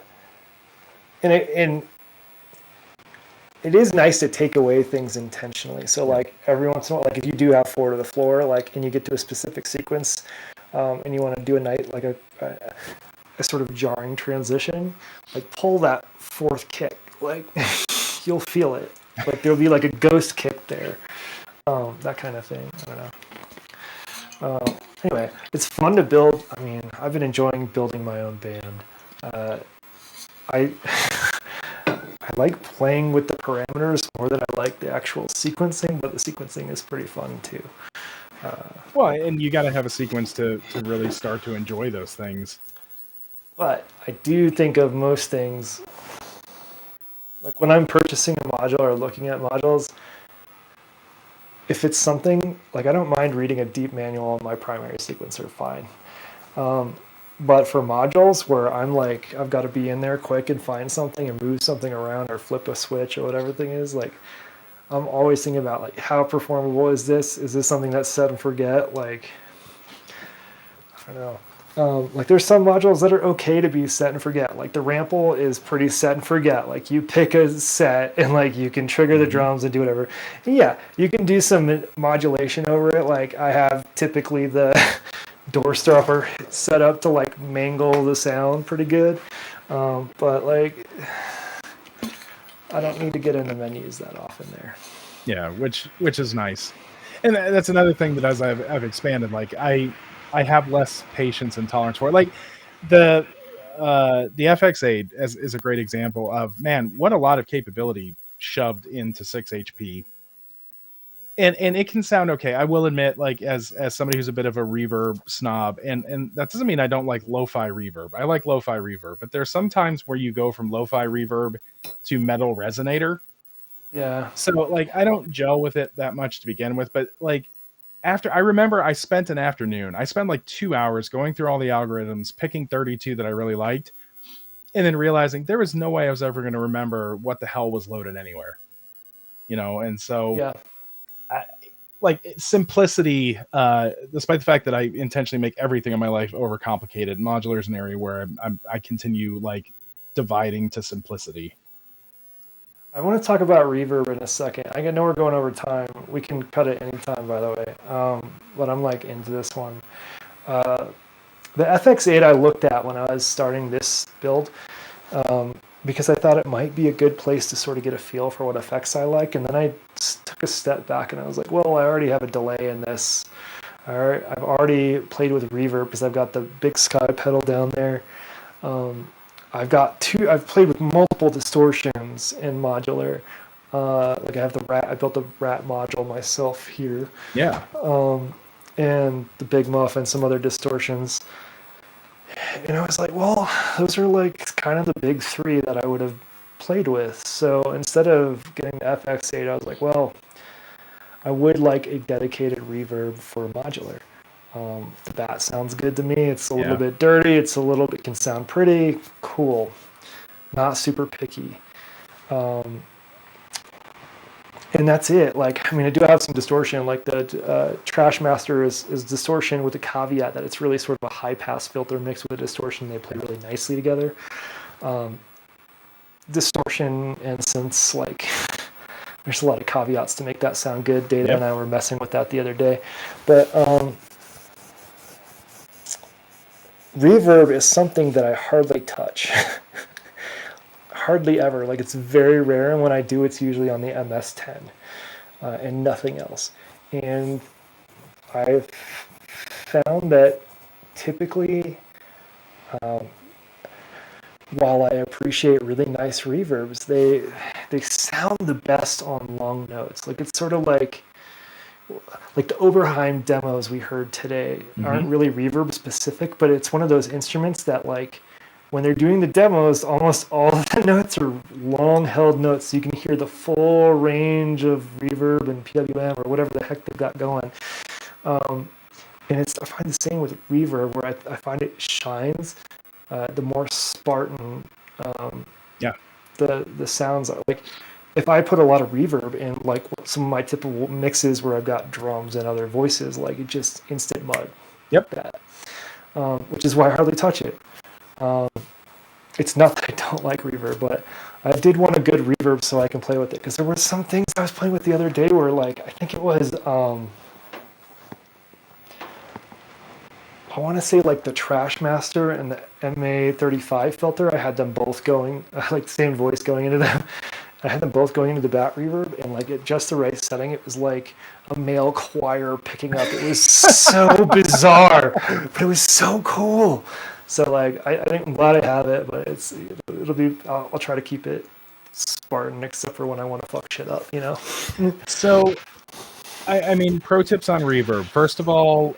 S1: it is nice to take away things intentionally. So like every once in a while, like if you do have 4 to the floor, like, and you get to a specific sequence, and you want to do a night like a sort of jarring transition, like pull that 4th kick, like you'll feel it. Like there'll be like a ghost kick there, that kind of thing. I don't know. Anyway, it's fun to build. I mean, I've been enjoying building my own band. I like playing with the parameters more than I like the actual sequencing, but the sequencing is pretty fun too.
S2: Well, and you got to have a sequence to really start to enjoy those things.
S1: But I do think of most things, like when I'm purchasing a module or looking at modules, if it's something, like I don't mind reading a deep manual on my primary sequencer, fine. But for modules where I'm like, I've got to be in there quick and find something and move something around or flip a switch or whatever the thing is, like I'm always thinking about like, how performable is this? Is this something that's set and forget? Like, I don't know. Like there's some modules that are okay to be set and forget. Like the Rample is pretty set and forget. Like you pick a set and like you can trigger the drums and do whatever. And yeah, you can do some modulation over it. Like I have typically the door stopper set up to like mangle the sound pretty good. But like I don't need to get into menus that often there.
S2: Yeah, which is nice. And that's another thing that as I've expanded, like I have less patience and tolerance for it. Like the FX8 is a great example of, man, what a lot of capability shoved into 6 HP. And it can sound okay. I will admit, like as somebody who's a bit of a reverb snob, and that doesn't mean I don't like lo-fi reverb. I like lo-fi reverb, but there's some times where you go from lo-fi reverb to metal resonator.
S1: Yeah.
S2: So like I don't gel with it that much to begin with, but like I remember I spent an afternoon. I spent like 2 hours going through all the algorithms, picking 32 that I really liked, and then realizing there was no way I was ever going to remember what the hell was loaded anywhere. And so
S1: yeah.
S2: Like simplicity, despite the fact that I intentionally make everything in my life overcomplicated, modular is an area where I continue like dividing to simplicity.
S1: I want to talk about reverb in a second. I know we're going over time. We can cut it anytime, by the way. But I'm like into this one. The FX8 I looked at when I was starting this build, because I thought it might be a good place to sort of get a feel for what effects I like. And then I took a step back and I was like, well, I already have a delay in this. I've already played with reverb because I've got the big sky pedal down there. I've played with multiple distortions in modular. Like I have I built the Rat module myself here.
S2: Yeah.
S1: And the Big Muff and some other distortions. And I was like, well, those are like kind of the big 3 that I would have played with. So instead of getting the FX8, I was like, well, I would like a dedicated reverb for modular. The bat sounds good to me. It's a little
S2: Yeah.
S1: bit dirty. It's a little bit can sound pretty cool. Not super picky. And that's it. Like, I mean, I do have some distortion. Like the Trash Master is distortion with the caveat that it's really sort of a high pass filter mixed with a distortion. They play really nicely together. Distortion and synths, like, there's a lot of caveats to make that sound good. Data and I were messing with that the other day. But reverb is something that I hardly touch. Hardly ever. Like, it's very rare, and when I do, it's usually on the MS-10 and nothing else. And I've found that typically, while I appreciate really nice reverbs, they sound the best on long notes. Like, it's sort of like the Oberheim demos we heard today aren't really reverb specific, but it's one of those instruments that, like, when they're doing the demos, almost all of the notes are long held notes, so you can hear the full range of reverb and PWM or whatever the heck they've got going. And I find the same with reverb, where I find it shines. The more Spartan, the sounds are. Like, if I put a lot of reverb in, like some of my typical mixes where I've got drums and other voices, like, it just instant mud. That, which is why I hardly touch it. It's not that I don't like reverb, but I did want a good reverb so I can play with it, because there were some things I was playing with the other day where, like, I think it was I want to say, like, the Trash Master and the MA35 filter. I had them both going, like, the same voice going into them. I had them both going into the bat reverb, and, like, at just the right setting, it was like a male choir picking up. It was so bizarre, but it was so cool. So, like, I think I'm glad I have it, but it'll be. I'll try to keep it Spartan, except for when I want to fuck shit up, you know.
S2: So, I mean, pro tips on reverb. First of all,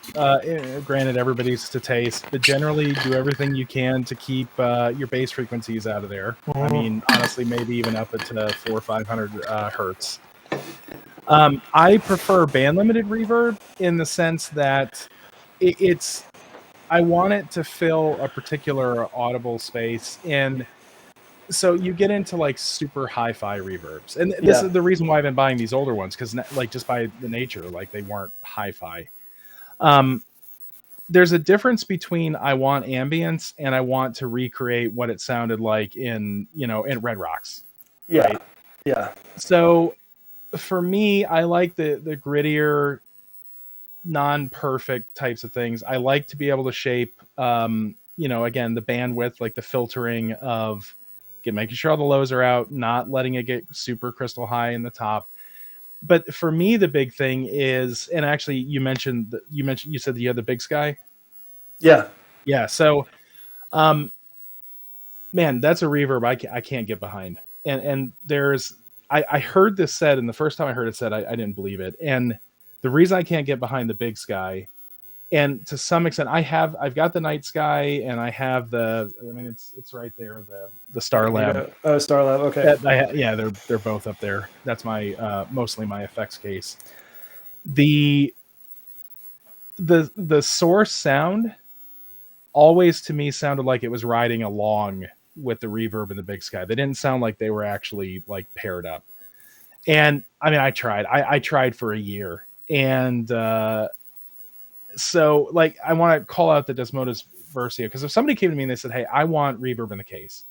S2: granted, everybody's to taste, but generally do everything you can to keep your bass frequencies out of there. I mean, honestly, maybe even up it to 400 or 500 hertz. I prefer band limited reverb in the sense that it's. I want it to fill a particular audible space, and so you get into, like, super hi-fi reverbs, and this is the reason why I've been buying these older ones, because, like, just by the nature, like, they weren't hi-fi. There's a difference between I want ambience and I want to recreate what it sounded like in Red Rocks. Right? So for me, I like the grittier, non-perfect types of things. I like to be able to shape again, the bandwidth, like the filtering of making sure all the lows are out, not letting it get super crystal high in the top. But for me, the big thing is, and actually you said that you had the Big Sky. Yeah. So man, that's a reverb I can't get behind. And there's I heard this said, and the first time I heard it said, I didn't believe it. And the reason I can't get behind the Big Sky, and to some extent I've got the Night Sky, and I have it's right there, the Star Lab.
S1: Oh, Star Lab, okay.
S2: They're both up there. That's my mostly my effects case. The source sound always to me sounded like it was riding along with the reverb in the Big Sky. They didn't sound like they were actually, like, paired up. And I mean, I tried for a year, and so, like, I want to call out the Desmodus Versio, because if somebody came to me and they said, hey, I want reverb in the case,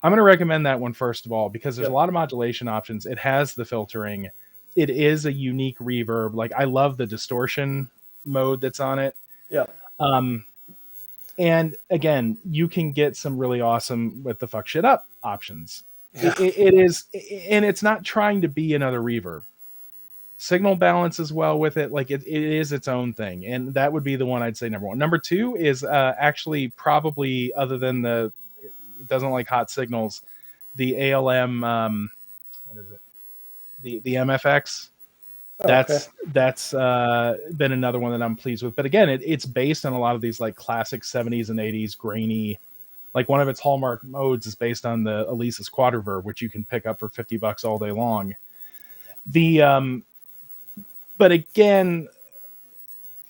S2: I'm going to recommend that one first of all, because there's a lot of modulation options. It has the filtering. It is a unique reverb. Like, I love the distortion mode that's on it. And again, you can get some really awesome with the fuck shit up options. It is, and it's not trying to be another reverb. Signal balance as well with it. Like, it is its own thing. And that would be the one I'd say number one. Number two is actually probably, other than it doesn't like hot signals, the ALM, what is it? The MFX. That's been another one that I'm pleased with. But again, it's based on a lot of these, like, classic 70s and 80s grainy. Like, one of its hallmark modes is based on the Alesis Quadriverb, which you can pick up for $50 all day long. The But again,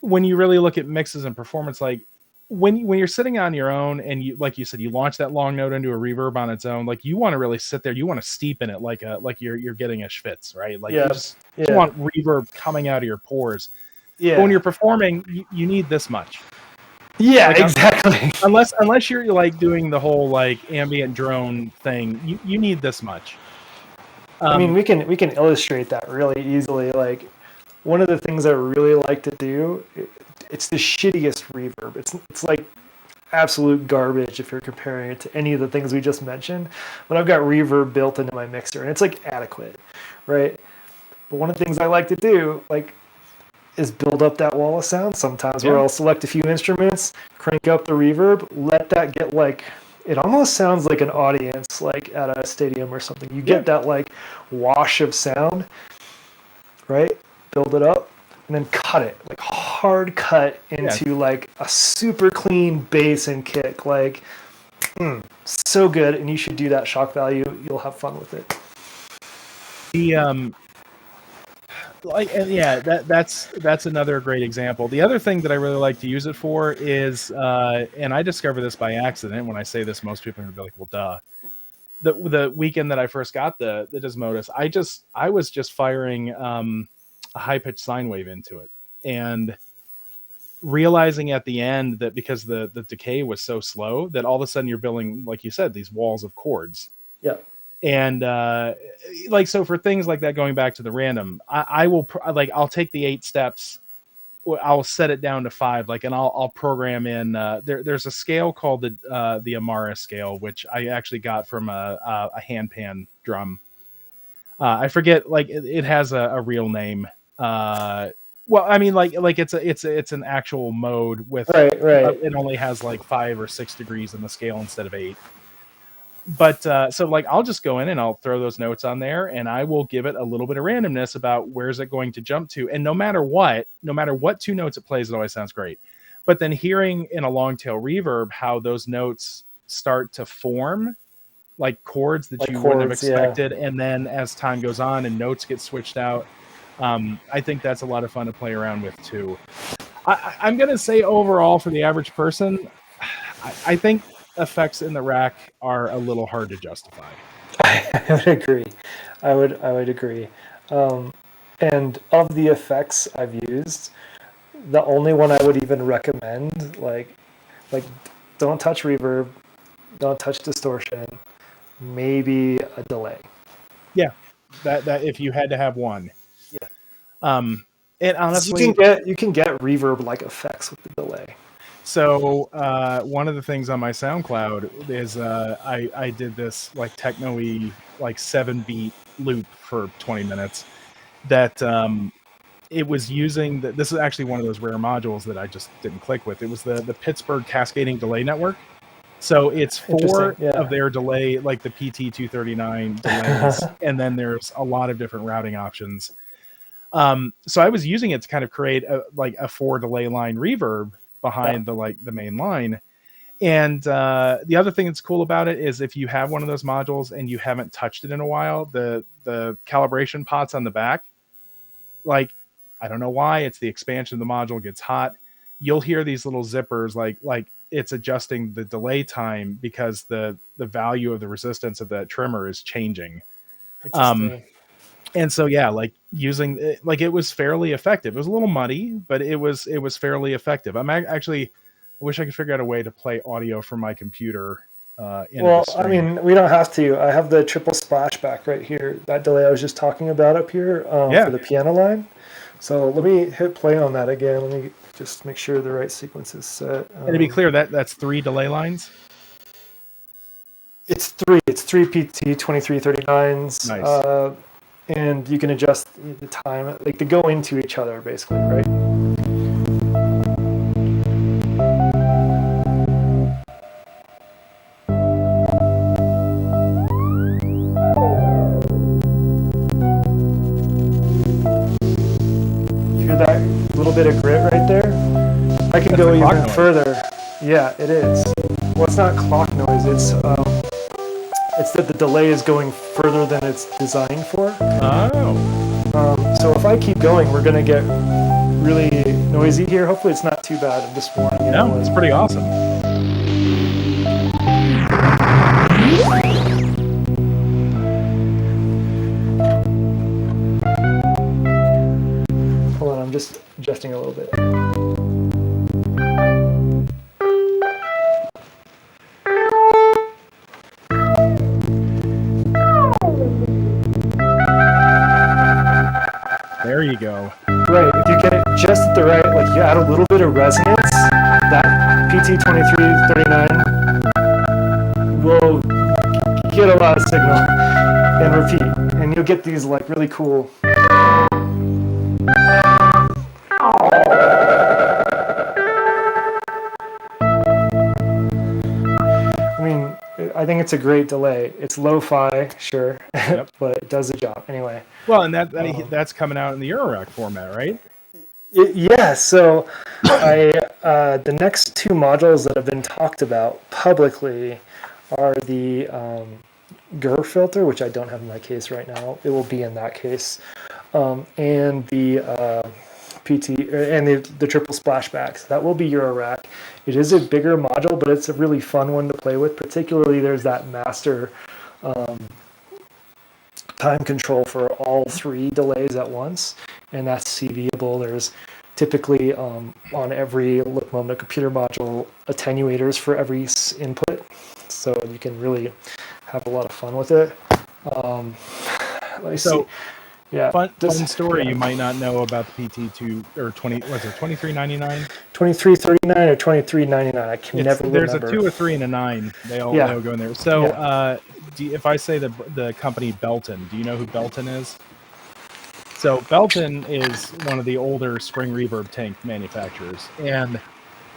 S2: when you really look at mixes and performance, like when you're sitting on your own and you, like you said, you launch that long note into a reverb on its own, like you want to really sit there, you want to steep in it like you're getting a schwitz, right? Like you
S1: Yeah,
S2: just
S1: yeah,
S2: want reverb coming out of your pores.
S1: yeah,
S2: But when you're performing, you need this much.
S1: yeah,
S2: Like
S1: exactly.
S2: unless you're like doing the whole like ambient drone thing, you need this much.
S1: I mean, we can illustrate that really easily. Like, one of the things I really like to do, it's the shittiest reverb. It's like absolute garbage if you're comparing it to any of the things we just mentioned. But I've got reverb built into my mixer, and it's like adequate, right? But one of the things I like to do, like, is build up that wall of sound sometimes, where
S2: Yeah.
S1: I'll select a few instruments, crank up the reverb, let that get like, it almost sounds like an audience, like at a stadium or something. You get that like wash of sound, right? Build it up and then cut it, like hard cut into like a super clean bass and kick. Like, so good. And you should do that shock value. You'll have fun with it.
S2: The like, and yeah, that's another great example. The other thing that I really like to use it for is, and I discovered this by accident. When I say this, most people are gonna be like, "Well, duh." The weekend that I first got the Desmodus, I was just firing a high pitched sine wave into it, and realizing at the end that because the decay was so slow, that all of a sudden you're building, like you said, these walls of chords.
S1: Yeah.
S2: And like, so for things like that, going back to the random, I will I'll take the 8 steps, I'll set it down to 5, like, and I'll program in there's a scale called the Amara scale, which I actually got from a handpan drum. I forget, like it has a real name. Well, I mean, like it's an actual mode with
S1: Right.
S2: it only has like 5 or 6 degrees in the scale instead of 8. But so like I'll just go in and I'll throw those notes on there, and I will give it a little bit of randomness about where's it going to jump to. And no matter what 2 notes it plays, it always sounds great. But then hearing in a long tail reverb how those notes start to form like chords that you wouldn't have expected, and then as time goes on and notes get switched out, I think that's a lot of fun to play around with too. I'm gonna say overall for the average person, I think effects in the rack are a little hard to justify.
S1: I would agree. I would agree. And of the effects I've used, the only one I would even recommend, like don't touch reverb, don't touch distortion, maybe a delay.
S2: Yeah, that if you had to have one.
S1: Yeah.
S2: And honestly,
S1: you can get reverb like effects with the delay.
S2: So one of the things on my SoundCloud is I did this like techno-y like 7-beat loop for 20 minutes that it was using this is actually one of those rare modules that I just didn't click with. It was the Pittsburgh Cascading Delay Network. So it's 4 of their delay, like the PT239 delays, and then there's a lot of different routing options. So I was using it to kind of create a 4 delay line reverb behind the main line. And the other thing that's cool about it is if you have one of those modules and you haven't touched it in a while, the calibration pots on the back, like, I don't know why, it's the expansion of the module gets hot. You'll hear these little zippers like it's adjusting the delay time because the value of the resistance of that trimmer is changing. And so, yeah, like using it, like it was fairly effective. It was a little muddy, but it was fairly effective. I wish I could figure out a way to play audio from my computer.
S1: Well, I mean, we don't have to. I have the triple splashback right here. That delay I was just talking about up here for the piano line. So let me hit play on that again. Let me just make sure the right sequence is set.
S2: And to be clear, that's 3 delay lines?
S1: It's 3. It's 3 PT 2339s.
S2: Nice.
S1: And you can adjust the time, like they go into each other basically, right? You hear that little bit of grit right there? I can go even further. Yeah, it is. Well, it's not clock noise. It's that the delay is going further than it's designed for.
S2: Oh.
S1: So if I keep going, we're gonna get really noisy here. Hopefully it's not too bad. I'm just warning you.
S2: No, it's pretty awesome.
S1: Hold on, I'm just adjusting a little bit.
S2: There you go.
S1: Right, if you get it just at the right, like you add a little bit of resonance, that PT2339 will get a lot of signal and repeat, and you'll get these like really cool. I mean, I think it's a great delay. It's lo-fi, sure,
S2: Yep.
S1: but it does the job anyway.
S2: Well, and that's coming out in the Eurorack format, right?
S1: Yeah, so the next two modules that have been talked about publicly are the GUR filter, which I don't have in my case right now. It will be in that case, and the PT and the triple splashbacks. That will be Eurorack. It is a bigger module, but it's a really fun one to play with. Particularly, there's that master time control for all three delays at once, and that's CVable. There's typically on every Look Moment computer module attenuators for every input, so you can really have a lot of fun with it. Let me see. Yeah,
S2: fun story you might not know about the PT2 or 2399.
S1: 2339 or 2399. I can never remember.
S2: There's a 2, a 3, and a 9. They all go in there. So if I say the company Belton, do you know who Belton is? So Belton is one of the older spring reverb tank manufacturers, and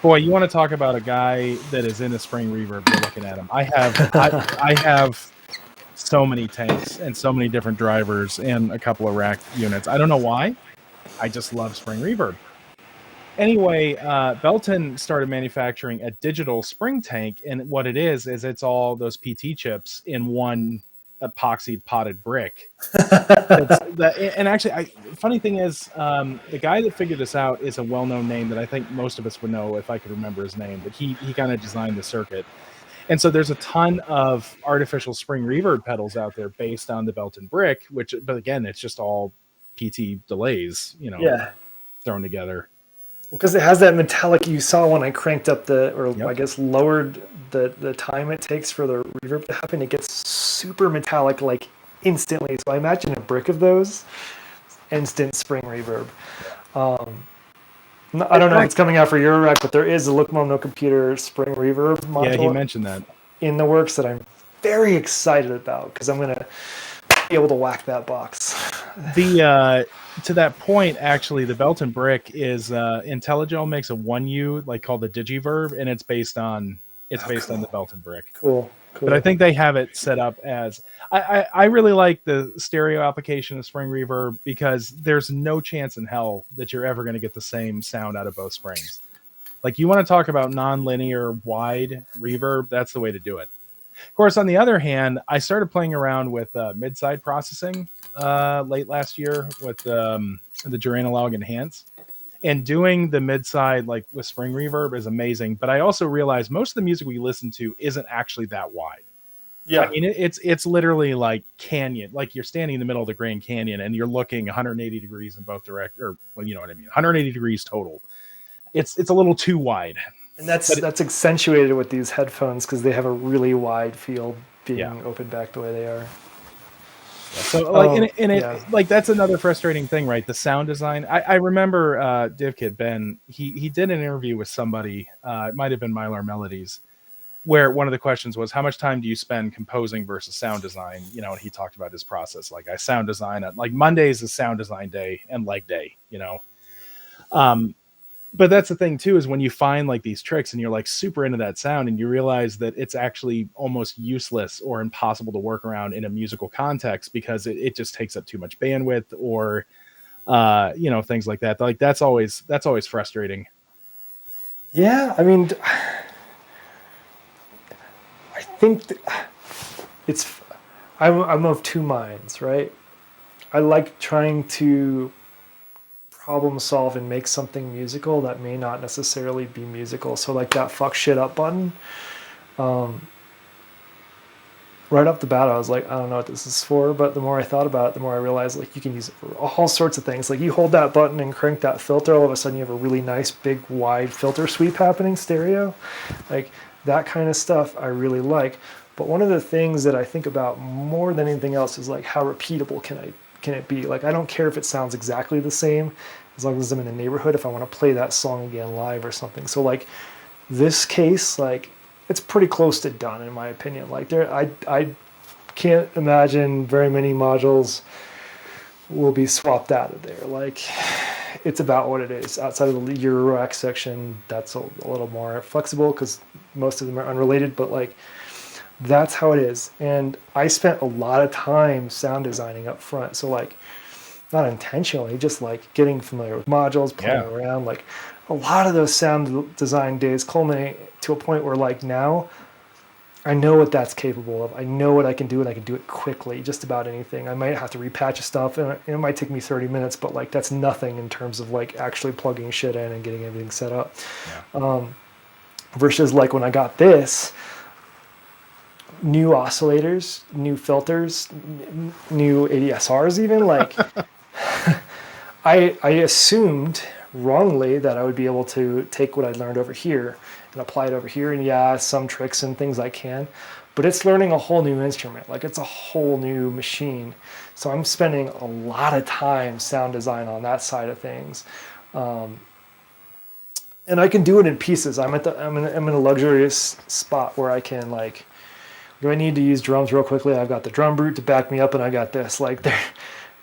S2: boy, you want to talk about a guy that is in a spring reverb. You're looking at him. I have so many tanks and so many different drivers and a couple of rack units. I don't know why. I just love spring reverb. Anyway, Belton started manufacturing a digital spring tank, and what it is it's all those PT chips in one epoxy potted brick. And actually, funny thing is, the guy that figured this out is a well-known name that I think most of us would know if I could remember his name, but he kind of designed the circuit. And so there's a ton of artificial spring reverb pedals out there based on the Belton brick, but again, it's just all PT delays, thrown together.
S1: Because it has that metallic. You saw when I cranked up I guess lowered the time it takes for the reverb to happen. It gets super metallic like instantly. So I imagine a brick of those, instant spring reverb. I don't know if it's coming out for Eurorack, but there is a Look Mom No Computer spring reverb module.
S2: Yeah, he mentioned that
S1: in the works that I'm very excited about because I'm gonna be able to whack that box.
S2: To that point, actually, the Belton brick is IntelliGel makes a 1U like called the Digiverb, and it's based on the Belton brick.
S1: Cool.
S2: But I think they have it set up as I really like the stereo application of spring reverb because there's no chance in hell that you're ever going to get the same sound out of both springs. Like you want to talk about non-linear wide reverb, that's the way to do it. Of course, on the other hand, I started playing around with mid-side processing late last year with the Duranalog Enhance. And doing the mid-side like with spring reverb is amazing. But I also realized most of the music we listen to isn't actually that wide.
S1: Yeah.
S2: I mean, it's literally like canyon. Like you're standing in the middle of the Grand Canyon and you're looking 180 degrees in both directions. Or, well, you know what I mean? 180 degrees total. It's a little too wide.
S1: And that's accentuated with these headphones because they have a really wide field being opened back the way they are.
S2: So like that's another frustrating thing, right? The sound design. I remember DivKid Ben. He did an interview with somebody. It might have been Mylar Melodies, where one of the questions was, "How much time do you spend composing versus sound design?" You know, and he talked about his process. Like I sound design like Mondays is sound design day and leg day. You know, but that's the thing too, is when you find like these tricks and you're like super into that sound and you realize that it's actually almost useless or impossible to work around in a musical context because it just takes up too much bandwidth or, things like that. Like that's always frustrating.
S1: Yeah. I mean, I think I'm of two minds, right? I like trying to problem solve and make something musical that may not necessarily be musical. So like that fuck shit up button, right off the bat, I was like, I don't know what this is for. But the more I thought about it, the more I realized like you can use it for all sorts of things. Like you hold that button and crank that filter, all of a sudden you have a really nice, big, wide filter sweep happening stereo. Like that kind of stuff I really like. But one of the things that I think about more than anything else is like how repeatable can it be? Like I don't care if it sounds exactly the same, as long as I'm in the neighborhood. If I want to play that song again live or something. So like this case, like it's pretty close to done in my opinion. Like I can't imagine very many modules will be swapped out of there. Like it's about what it is. Outside of the Eurorack section, that's a little more flexible because most of them are unrelated. But like that's how it is. And I spent a lot of time sound designing up front. So like not intentionally, just like getting familiar with modules, playing around. Like a lot of those sound design days culminate to a point where like now I know what that's capable of. I know what I can do, and I can do it quickly, just about anything. I might have to repatch stuff, and it might take me 30 minutes, but like that's nothing in terms of like actually plugging shit in and getting everything set up. Yeah. Versus like when I got this, new oscillators, new filters, new ADSRs even, like I assumed wrongly that I would be able to take what I learned over here and apply it over here. And yeah, some tricks and things I can, but it's learning a whole new instrument. Like it's a whole new machine. So I'm spending a lot of time sound design on that side of things. And I can do it in pieces. I'm in a luxurious spot where I can like, do I need to use drums real quickly? I've got the drum brute to back me up, and I got this. Like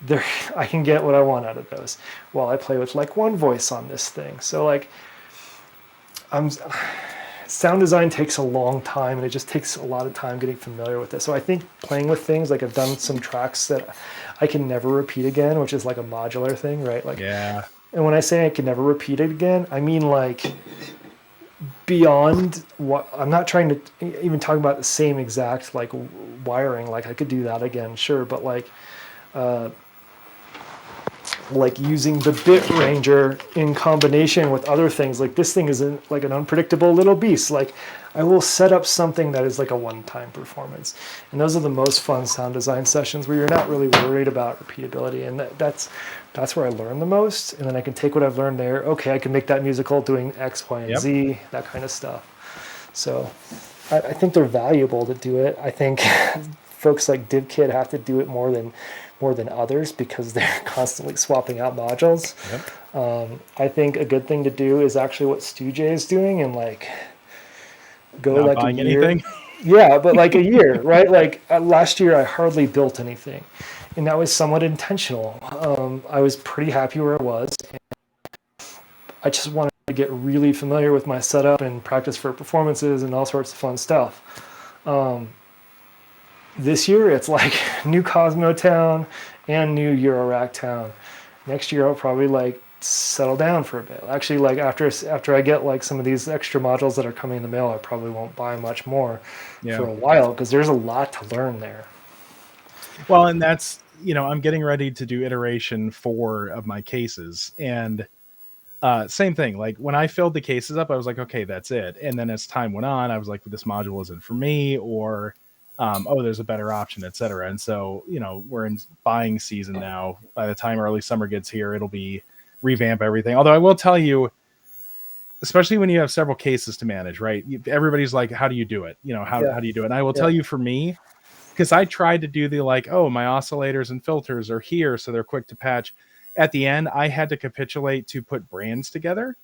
S1: there, I can get what I want out of those while I play with like one voice on this thing. So like, sound design takes a long time, and it just takes a lot of time getting familiar with it. So I think playing with things, like I've done some tracks that I can never repeat again, which is like a modular thing, right? Like,
S2: yeah.
S1: And when I say I can never repeat it again, I mean like beyond what I'm not trying to even talk about the same exact like wiring. Like I could do that again, sure, but like using the bit ranger in combination with other things. Like this thing is like an unpredictable little beast. Like I will set up something that is like a one-time performance, and those are the most fun sound design sessions where you're not really worried about repeatability, and that's where I learn the most. And then I can take what I've learned there. Okay, I can make that musical doing X, Y, and Z, that kind of stuff. So I think they're valuable to do it. I think folks like DivKit have to do it more than others because they're constantly swapping out modules. Yep. I think a good thing to do is actually what StuJ is doing, and like go
S2: not
S1: like
S2: buying
S1: a year.
S2: Anything.
S1: Yeah, but like a year, right? Like last year I hardly built anything, and that was somewhat intentional. I was pretty happy where I was, and I just wanted to get really familiar with my setup and practice for performances and all sorts of fun stuff. This year it's like new Cosmo Town and new Eurorack Town. Next year I'll probably like settle down for a bit. Actually, like after I get like some of these extra modules that are coming in the mail, I probably won't buy much more for a while because there's a lot to learn there.
S2: Well, and that's, I'm getting ready to do iteration 4 of my cases, and same thing. Like when I filled the cases up, I was like, okay, that's it. And then as time went on, I was like, this module isn't for me, or there's a better option, etc. And so, we're in buying season now. By the time early summer gets here, it'll be revamp everything. Although I will tell you, especially when you have several cases to manage, right? Everybody's like, how do you do it? How do you do it? And I will tell you, for me, because I tried to do the like, oh, my oscillators and filters are here, so they're quick to patch. At the end, I had to capitulate to put brands together.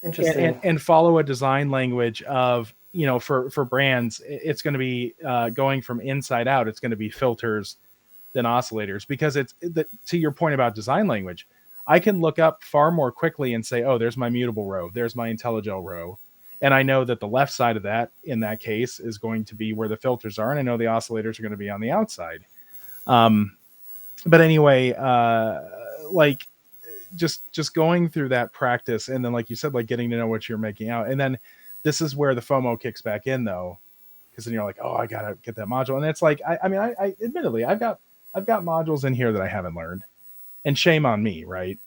S1: Interesting.
S2: And follow a design language of, for brands, it's going to be going from inside out. It's going to be filters, then oscillators, because to your point about design language, I can look up far more quickly and say, oh, there's my mutable row, there's my IntelliGel row. And I know that the left side of that, in that case, is going to be where the filters are. And I know the oscillators are going to be on the outside. But anyway, like just going through that practice, and then like you said, like getting to know what you're making out, and then this is where the FOMO kicks back in, though, because then you're like, oh, I gotta get that module. And it's like, I admittedly, I've got I've got modules in here that I haven't learned, and shame on me, right?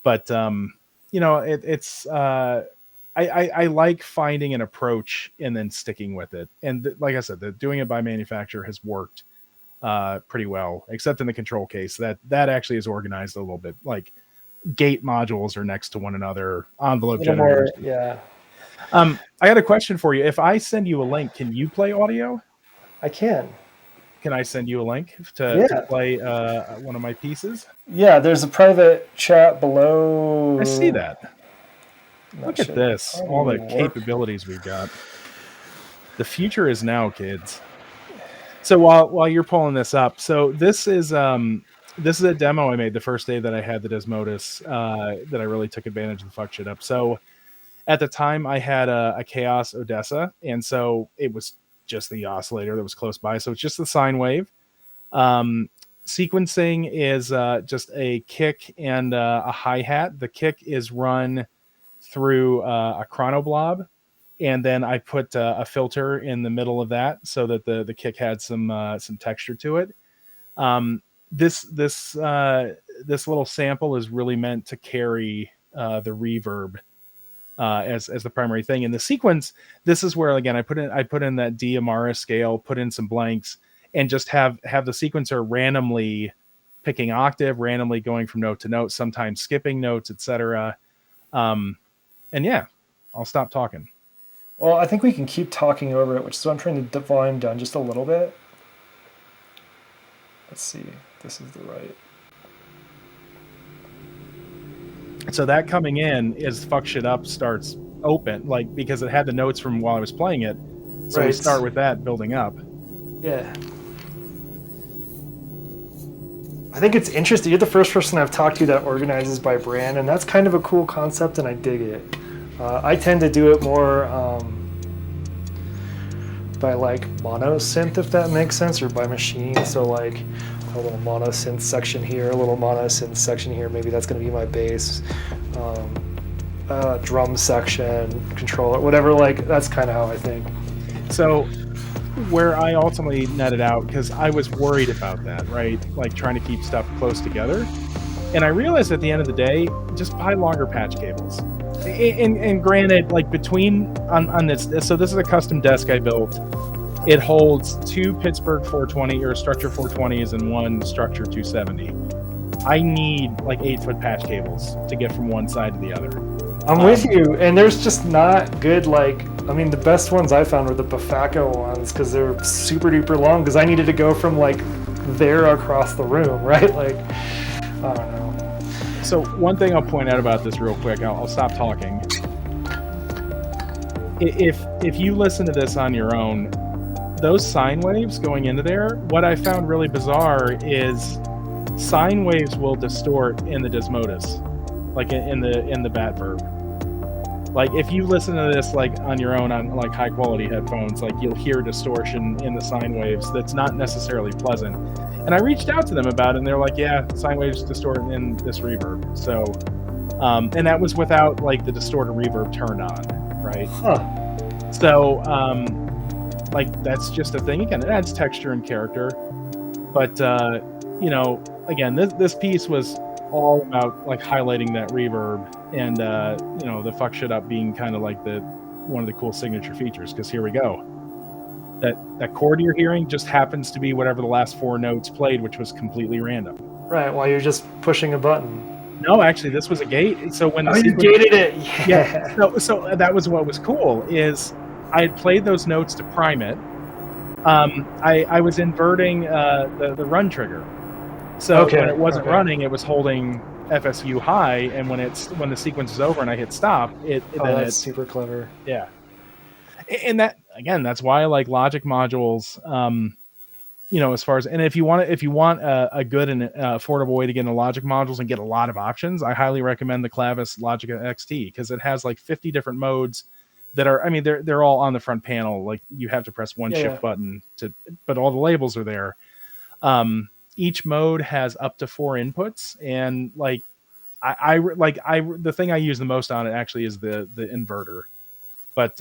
S2: But it's I like finding an approach and then sticking with it. And like I said, doing it by manufacturer has worked pretty well, except in the control case that actually is organized a little bit. Like gate modules are next to one another, envelope generators.
S1: Yeah.
S2: I got a question for you. If I send you a link, can you play audio?
S1: I can.
S2: Can I send you a link to play one of my pieces?
S1: Yeah, there's a private chat below.
S2: I see that. Look at this. All the capabilities we've got. The future is now, kids. So while you're pulling this up, so this is a demo I made the first day that I had the Desmodus that I really took advantage of the fuck shit up. So at the time I had a Chaos Odessa, and so it was just the oscillator that was close by. So it's just the sine wave. Sequencing is just a kick and a hi-hat. The kick is run through a chronoblob, and then I put a filter in the middle of that so that the kick had some texture to it. This little sample is really meant to carry the reverb as the primary thing. In the sequence, this is where again I put in that D Amara scale, put in some blanks, and just have the sequencer randomly picking octave, randomly going from note to note, sometimes skipping notes, etc. And yeah, I'll stop talking.
S1: Well, I think we can keep talking over it, which is what I'm trying to get volume down just a little bit. Let's see. This is the right.
S2: So that coming in is fuck shit up starts open, like because it had the notes from while I was playing it. So we start with that building up.
S1: Yeah. I think it's interesting. You're the first person I've talked to that organizes by brand, and that's kind of a cool concept, and I dig it. I tend to do it more by like monosynth, if that makes sense, or by machine. So like a little monosynth section here, a little monosynth section here. Maybe that's going to be my bass, drum section, controller, whatever. Like that's kind of how I think.
S2: So where I ultimately netted out, because I was worried about that, right? Like trying to keep stuff close together. And I realized at the end of the day, just buy longer patch cables. And granted, like between on this, so this is a custom desk I built. It holds 2 Pittsburgh 420 or Structure 420s and 1 Structure 270. I need like 8-foot patch cables to get from one side to the other.
S1: I'm with you, and there's just not good, like, I mean, the best ones I found were the Bafaco ones, because they're super duper long, because I needed to go from, like, there across the room, right? Like, I don't know.
S2: So one thing I'll point out about this real quick, I'll stop talking. If you listen to this on your own, those sine waves going into there, what I found really bizarre is sine waves will distort in the Desmodus, like in the Batverb. Like if you listen to this like on your own on like high quality headphones, like you'll hear distortion in the sine waves that's not necessarily pleasant. And I reached out to them about it, and they're like, yeah, sine waves distort in this reverb. So and that was without like the distorted reverb turned on, right?
S1: Huh.
S2: So like that's just a thing. Again, it adds texture and character. But again, this piece was all about like highlighting that reverb and the fuck shit up being kind of like one of the cool signature features, because here we go. That chord you're hearing just happens to be whatever the last 4 notes played, which was completely random.
S1: Right, while you're just pushing a button.
S2: No, actually, this was a gate. So when
S1: you gated it.
S2: Yeah. So that was what was cool is I had played those notes to prime it. I was inverting the run trigger. So when it wasn't running, it was holding FSU high, and when the sequence is over and I hit stop,
S1: that's super clever.
S2: Yeah. And that again, that's why I like Logic modules. As far as, and if you want a good and affordable way to get into Logic modules and get a lot of options, I highly recommend the Clavis Logic XT, because it has like 50 different modes that are, I mean, they're all on the front panel. Like you have to press one shift button but all the labels are there. Each mode has up to 4 inputs, and like the thing I use the most on it actually is the inverter. But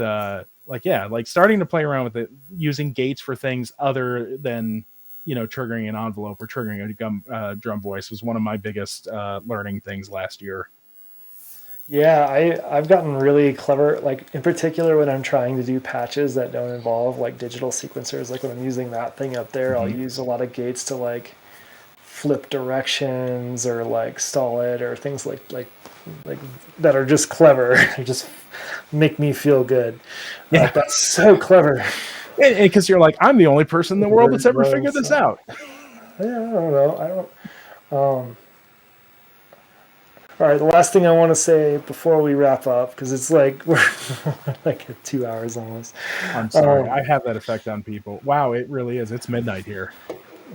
S2: starting to play around with it, using gates for things other than triggering an envelope or triggering a drum voice was one of my biggest learning things last year.
S1: Yeah, I've gotten really clever, like in particular when I'm trying to do patches that don't involve like digital sequencers, like when I'm using that thing up there, I'll use a lot of gates to like flip directions or like stall it or things like that are just clever. Just make me feel good.
S2: Yeah.
S1: That's so clever.
S2: Because you're like, I'm the only person in the world that's ever figured this out.
S1: Yeah, I don't know. All right, the last thing I want to say before we wrap up, because it's like we're like at 2 hours almost.
S2: I'm sorry, I have that effect on people. Wow, it really is. It's midnight here.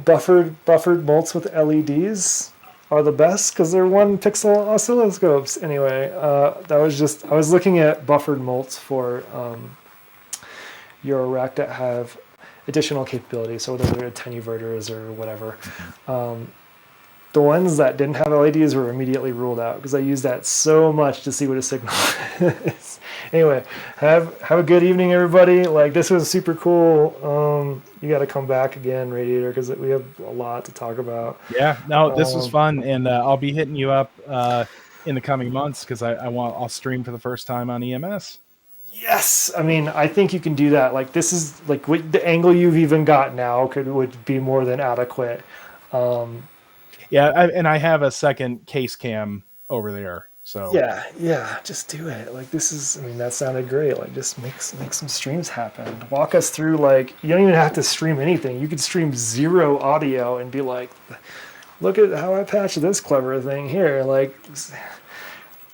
S1: Buffered mults with LEDs are the best because they're 1 pixel oscilloscopes. Anyway, I was looking at buffered mults for your rack that have additional capabilities, so whether they're attenuverters or whatever. The ones that didn't have LEDs were immediately ruled out because I used that so much to see what a signal is. Anyway, have a good evening, everybody. Like, this was super cool. You got to come back again, Radiator, because we have a lot to talk about.
S2: Yeah, no, this was fun, and I'll be hitting you up in the coming months because I'll stream for the first time on EMS.
S1: Yes, I mean, I think you can do that. Like, this is like the angle you've even got now would be more than adequate.
S2: Yeah, I have a second case cam over there. So
S1: yeah, just do it. Like, that sounded great. Like, just make some streams happen. Walk us through, like, you don't even have to stream anything. You could stream 0 audio and be like, look at how I patched this clever thing here. Like,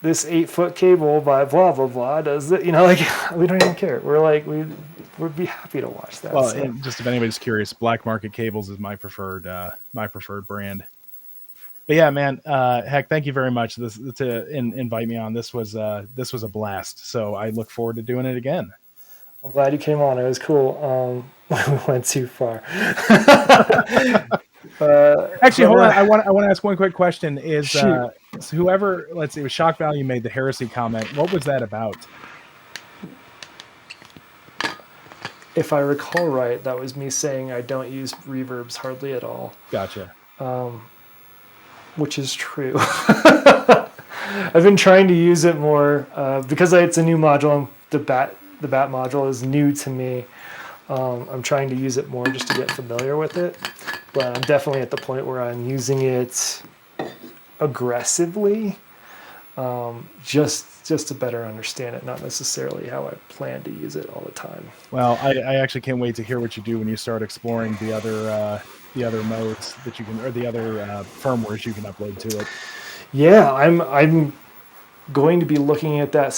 S1: this 8-foot cable by blah, blah, blah does it. Like, we don't even care. We're like, we'd be happy to watch that.
S2: Well, and just if anybody's curious, Black Market Cables is my preferred brand. But yeah, man, heck, thank you very much to invite me on. This was a blast. So I look forward to doing it again.
S1: I'm glad you came on. It was cool. We went too far.
S2: Actually, hold on. I want to ask one quick question. Is whoever, let's see, it was Shock Value made the heresy comment. What was that about?
S1: If I recall right, that was me saying I don't use reverbs hardly at all.
S2: Gotcha.
S1: Which is true. I've been trying to use it more because it's a new module. The bat module is new to me. I'm trying to use it more just to get familiar with it. But I'm definitely at the point where I'm using it aggressively, just to better understand it, not necessarily how I plan to use it all the time.
S2: Well, I actually can't wait to hear what you do when you start exploring the other modes that you can, or the other firmwares you can upload to it.
S1: Yeah, I'm going to be looking at that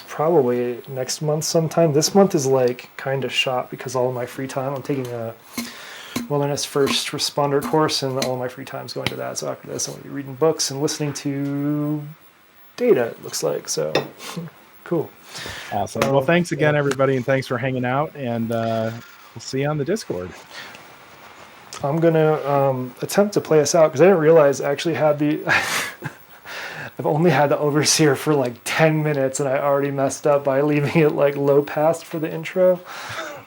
S1: probably next month sometime. This month is like kind of shot because all of my free time, I'm taking a Wilderness First Responder course, and all my free time is going to that. So after this, I'm going to be reading books and listening to data, it looks like. So cool.
S2: Awesome. Well, thanks again, everybody, and thanks for hanging out, and we'll see you on the Discord.
S1: I'm going to attempt to play us out because I didn't realize I actually had I've only had the Overseer for like 10 minutes, and I already messed up by leaving it like low pass for the intro.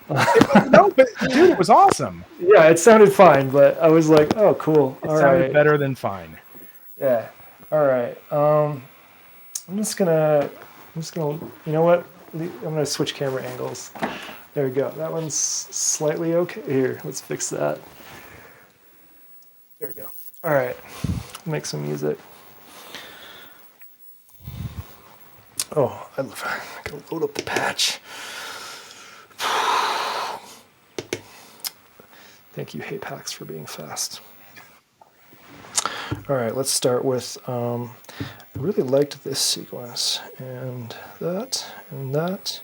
S2: No, but dude, it was awesome.
S1: Yeah, it sounded fine, but I was like, oh, cool.
S2: It sounded better than fine.
S1: Yeah. All right. I'm just gonna, you know what? I'm gonna switch camera angles. There we go. That one's slightly okay. Here, let's fix that. There we go. All right. Make some music. Oh, I gotta load up the patch. Thank you, Hapax, for being fast. All right, let's start with, I really liked this sequence, and that, and that.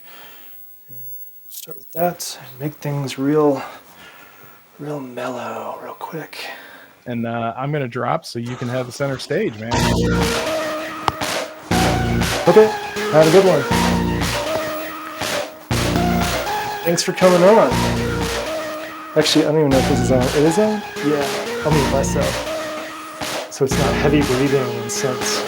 S1: Start with that, and make things real mellow, real quick.
S2: And I'm going to drop so you can have the center stage, man.
S1: Okay, have a good one. Thanks for coming on. Actually, I don't even know if this is on. It is on? Yeah, I'll mute myself. So it's not heavy breathing and sense.